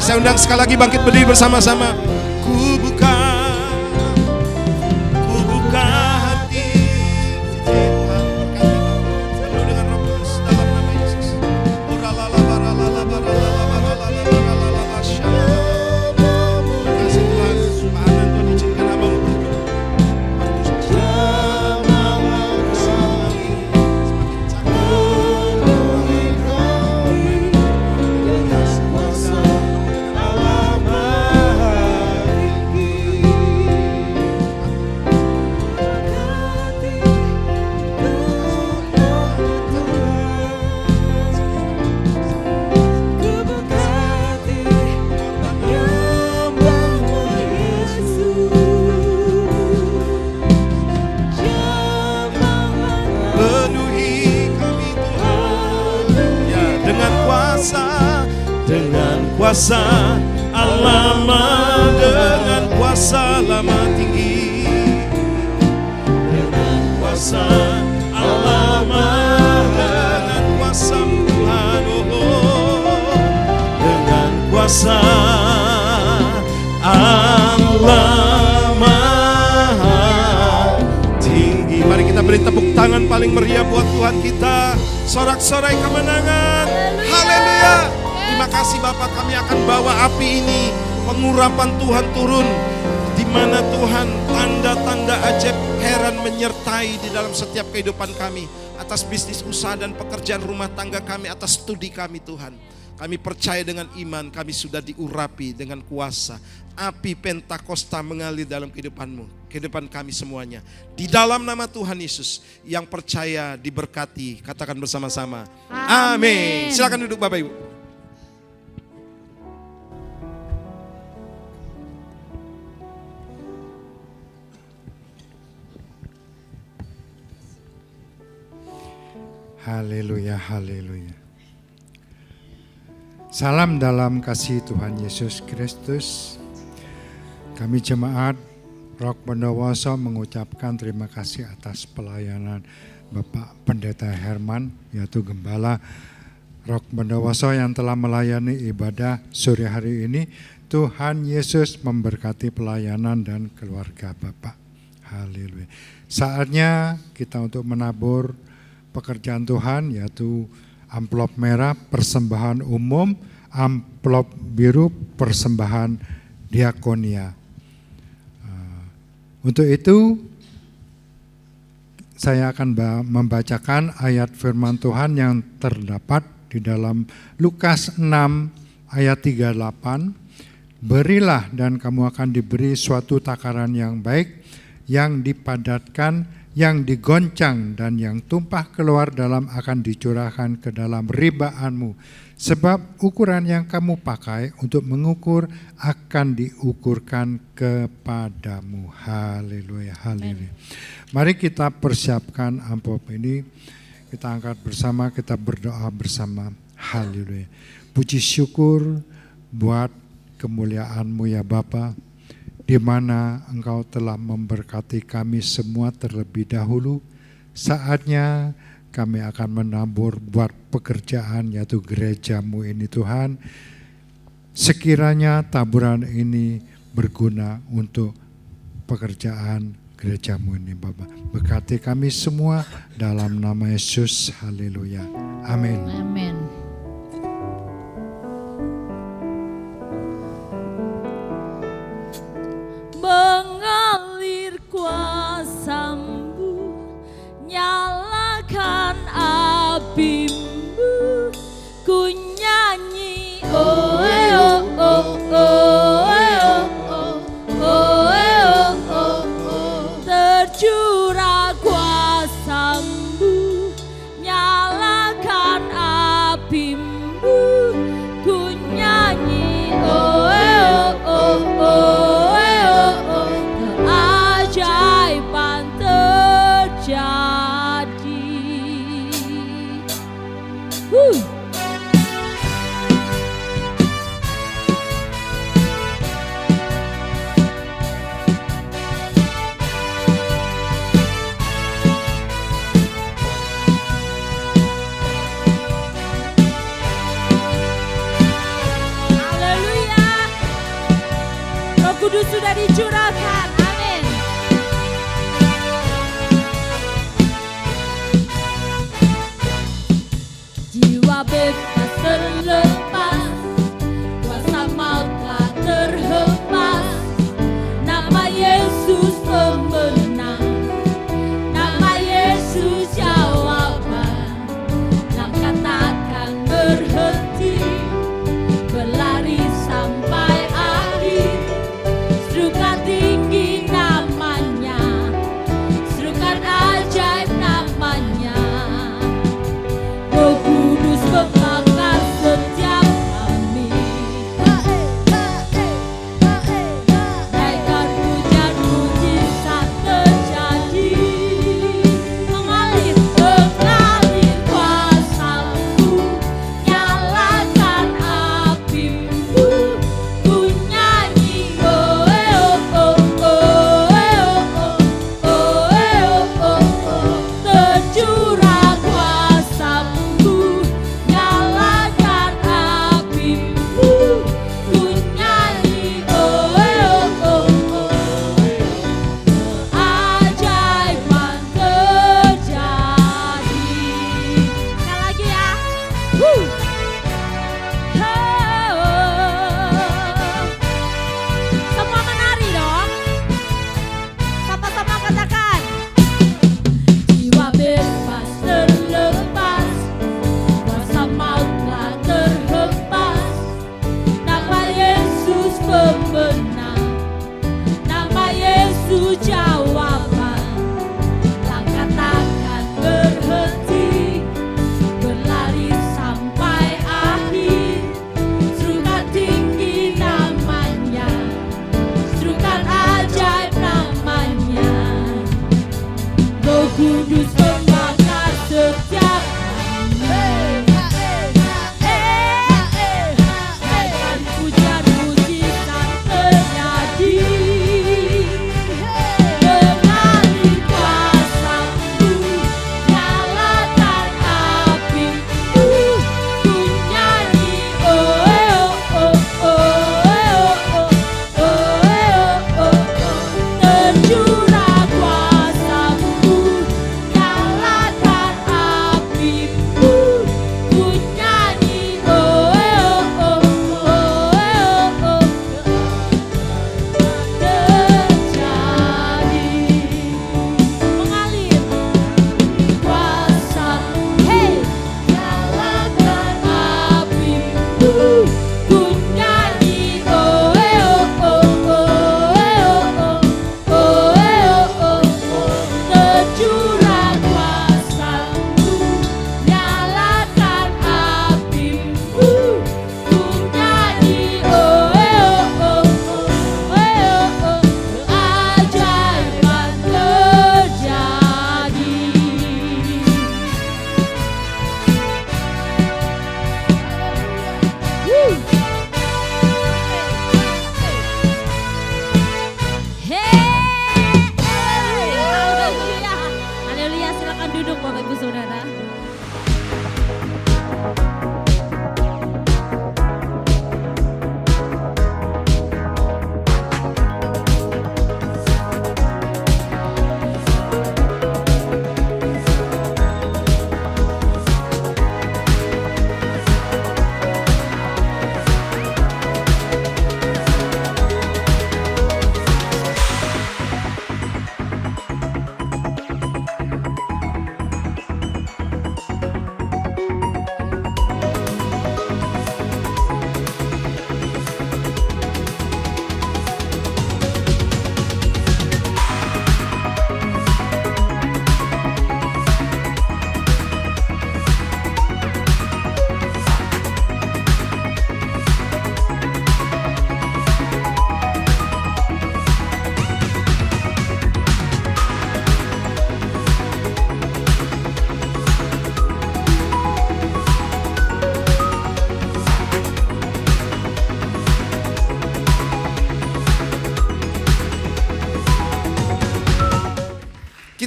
Saya undang sekali lagi bangkit berdiri bersama-sama. Ku buka hati. Tuhan berkati penuh dengan Roh Kudus dalam nama Yesus. Kasih Tuhan, pahanan Tuhan izinkan abang semakin cakap. kuasa Allah Maha, dengan kuasa lama tinggi, dengan kuasa Allah Maha, dengan kuasa Tuhan, dengan kuasa Allah Maha tinggi. Mari kita beri tepuk tangan paling meriah buat Tuhan kita. Sorak-sorai kemenangan. Haleluya. Terima kasih Bapak, kami akan bawa api ini, pengurapan Tuhan turun, di mana Tuhan tanda-tanda ajaib heran menyertai di dalam setiap kehidupan kami, atas bisnis usaha dan pekerjaan rumah tangga kami, atas studi kami Tuhan. Kami percaya dengan iman kami sudah diurapi dengan kuasa. Api Pentakosta mengalir dalam kehidupanmu, kehidupan kami semuanya. Di dalam nama Tuhan Yesus, yang percaya diberkati. Katakan bersama-sama. Amin. Silakan duduk Bapak Ibu. Haleluya, haleluya. Salam dalam kasih Tuhan Yesus Kristus. Kami jemaat Rock Bondowoso mengucapkan terima kasih atas pelayanan Bapak Pendeta Herman, yaitu Gembala Rock Bondowoso yang telah melayani ibadah sore hari ini. Tuhan Yesus memberkati pelayanan dan keluarga Bapak. Haleluya. Saatnya kita untuk menabur pekerjaan Tuhan, yaitu amplop merah persembahan umum, amplop biru persembahan diakonia. Untuk itu saya akan membacakan ayat firman Tuhan yang terdapat di dalam Lukas 6 ayat 38. Berilah dan kamu akan diberi suatu takaran yang baik, yang dipadatkan, yang digoncang dan yang tumpah keluar dalam akan dicurahkan ke dalam ribaanmu. Sebab ukuran yang kamu pakai untuk mengukur akan diukurkan kepadamu. Haleluya, haleluya. Mari kita persiapkan amplop ini. Kita angkat bersama, kita berdoa bersama. Haleluya. Puji syukur buat kemuliaan-Mu ya Bapa, di mana Engkau telah memberkati kami semua terlebih dahulu. Saatnya kami akan menabur buat pekerjaan, yaitu gereja-Mu ini Tuhan. Sekiranya taburan ini berguna untuk pekerjaan gereja-Mu ini Bapak. Berkati kami semua dalam nama Yesus. Haleluya. Amin. Amin. Mengalir kuasa-Mu, nyalakan api-Mu, ku nyanyi oh oh oh oh oh, tercurah kuasa-Mu, nyalakan api-Mu, ku nyanyi oh oh oh. Keajaiban terjadi. Haleluya. Roh Kudus sudah dicurahkan. Amin. Jiwa bebas terlepas, kuasa maut telah terhempas. Nama Yesus pemenang, nama Yesus jawaban. Langkah takkan berhenti, berlari sampai akhir. Suka tinggi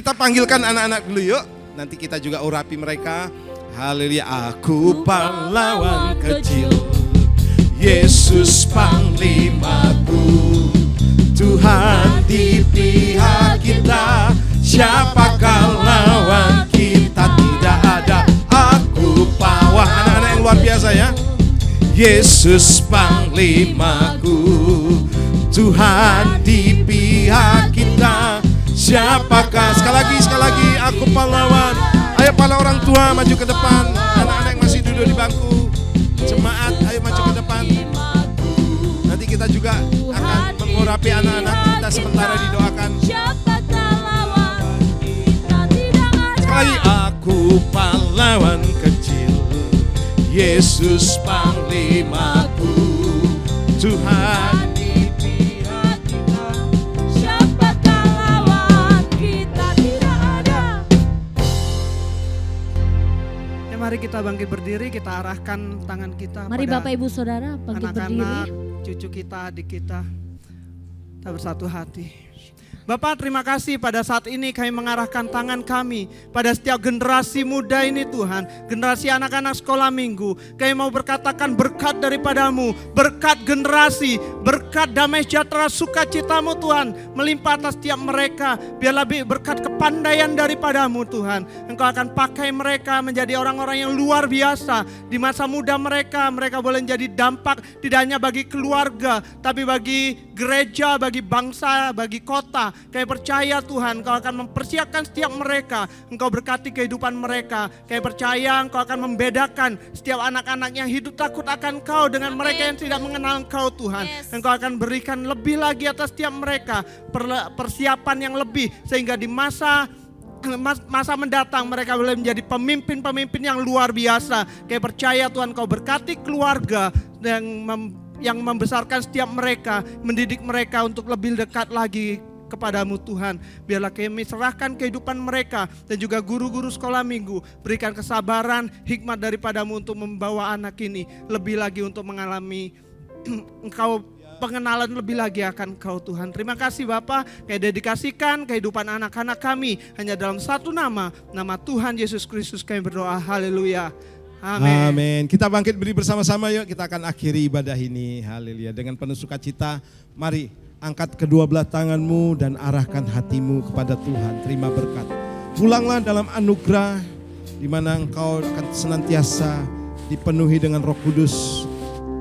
kita panggilkan anak-anak dulu yuk. Nanti kita juga urapi mereka. Haleluya. Aku pahlawan kecil, Yesus panglimaku, Tuhan di pihak kita, siapakah lawan kita? Tidak ada. Aku pahlawan. Anak-anak yang luar biasa ya. Yesus panglimaku, Tuhan di pihak kita, siapakah? Sekali lagi, aku pahlawan. Ayo para orang tua maju ke depan. Anak-anak yang masih duduk di bangku jemaat, ayo maju ke depan. Nanti kita juga akan mengurapi anak-anak kita sementara didoakan. Sekali lagi, aku pahlawan kecil, Yesus panglimaku, Tuhan di pihak kita, siapakah lawan kita? Tidak ada. Ya, mari kita bangkit berdiri, kita arahkan tangan kita Mari pada Bapak Ibu Saudara bangkit berdiri. anak-anak, cucu kita, adik kita. Kita bersatu hati. Bapak, terima kasih pada saat ini kami mengarahkan tangan kami pada setiap generasi muda ini Tuhan. Generasi anak-anak sekolah minggu. Kami mau berkatakan berkat daripadamu, berkat generasi, berkat damai sejahtera sukacitamu Tuhan. Melimpah atas setiap mereka, biar lebih berkat kepandaian daripadamu Tuhan. Engkau akan pakai mereka menjadi orang-orang yang luar biasa. Di masa muda mereka boleh menjadi dampak tidak hanya bagi keluarga, tapi bagi gereja, bagi bangsa, bagi kota. Kami percaya Tuhan, Engkau akan mempersiapkan setiap mereka. Engkau berkati kehidupan mereka. Kami percaya Engkau akan membedakan setiap anak-anak yang hidup takut akan Engkau dengan mereka yang tidak mengenal Engkau Tuhan. Engkau akan berikan lebih lagi atas setiap mereka, persiapan yang lebih, sehingga di masa mendatang mereka boleh menjadi pemimpin-pemimpin yang luar biasa. Kami percaya Tuhan, Engkau berkati keluarga yang membesarkan setiap mereka, mendidik mereka untuk lebih dekat lagi kepadamu Tuhan. Biarlah kami serahkan kehidupan mereka dan juga guru-guru sekolah minggu. Berikan kesabaran, hikmat daripadamu untuk membawa anak ini lebih lagi untuk mengalami Engkau, pengenalan lebih lagi akan Engkau Tuhan. Terima kasih Bapa, kami dedikasikan kehidupan anak-anak kami hanya dalam satu nama Tuhan Yesus Kristus kami berdoa. Haleluya. Amin. Amin. Kita bangkit berdiri bersama-sama yuk. Kita akan akhiri ibadah ini. Haleluya. Dengan penuh sukacita, mari angkat kedua belah tanganmu dan arahkan hatimu kepada Tuhan. Terima berkat. Pulanglah dalam anugerah di mana engkau akan senantiasa dipenuhi dengan Roh Kudus.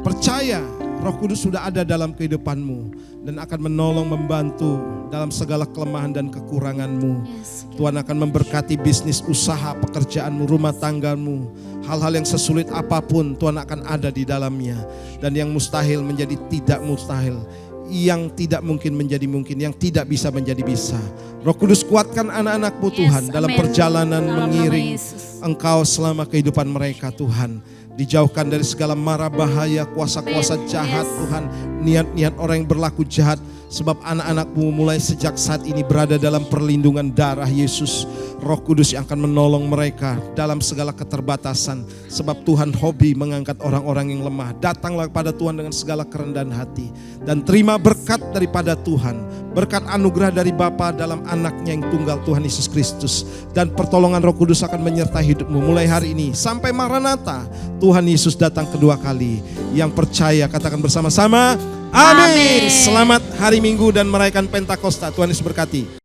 Percaya Roh Kudus sudah ada dalam kehidupanmu dan akan menolong, membantu dalam segala kelemahan dan kekuranganmu. Tuhan akan memberkati bisnis, usaha, pekerjaanmu, rumah tanggamu. Hal-hal yang sesulit apapun Tuhan akan ada di dalamnya. Dan yang mustahil menjadi tidak mustahil. Yang tidak mungkin menjadi mungkin, yang tidak bisa menjadi bisa. Roh Kudus kuatkan anak-anakmu Tuhan dalam perjalanan mengiring Engkau selama kehidupan mereka Tuhan. Dijauhkan dari segala mara bahaya, kuasa-kuasa jahat Tuhan, niat-niat orang yang berlaku jahat. Sebab anak-anakmu mulai sejak saat ini berada dalam perlindungan darah Yesus. Roh Kudus yang akan menolong mereka dalam segala keterbatasan. Sebab Tuhan hobi mengangkat orang-orang yang lemah. Datanglah kepada Tuhan dengan segala kerendahan hati. Dan terima berkat daripada Tuhan. Berkat anugerah dari Bapa dalam anaknya yang tunggal Tuhan Yesus Kristus. Dan pertolongan Roh Kudus akan menyertai hidupmu mulai hari ini. Sampai Maranatha, Tuhan Yesus datang kedua kali. Yang percaya katakan bersama-sama, amin. Selamat hari Minggu dan merayakan Pentakosta. Tuhan Yesus berkati.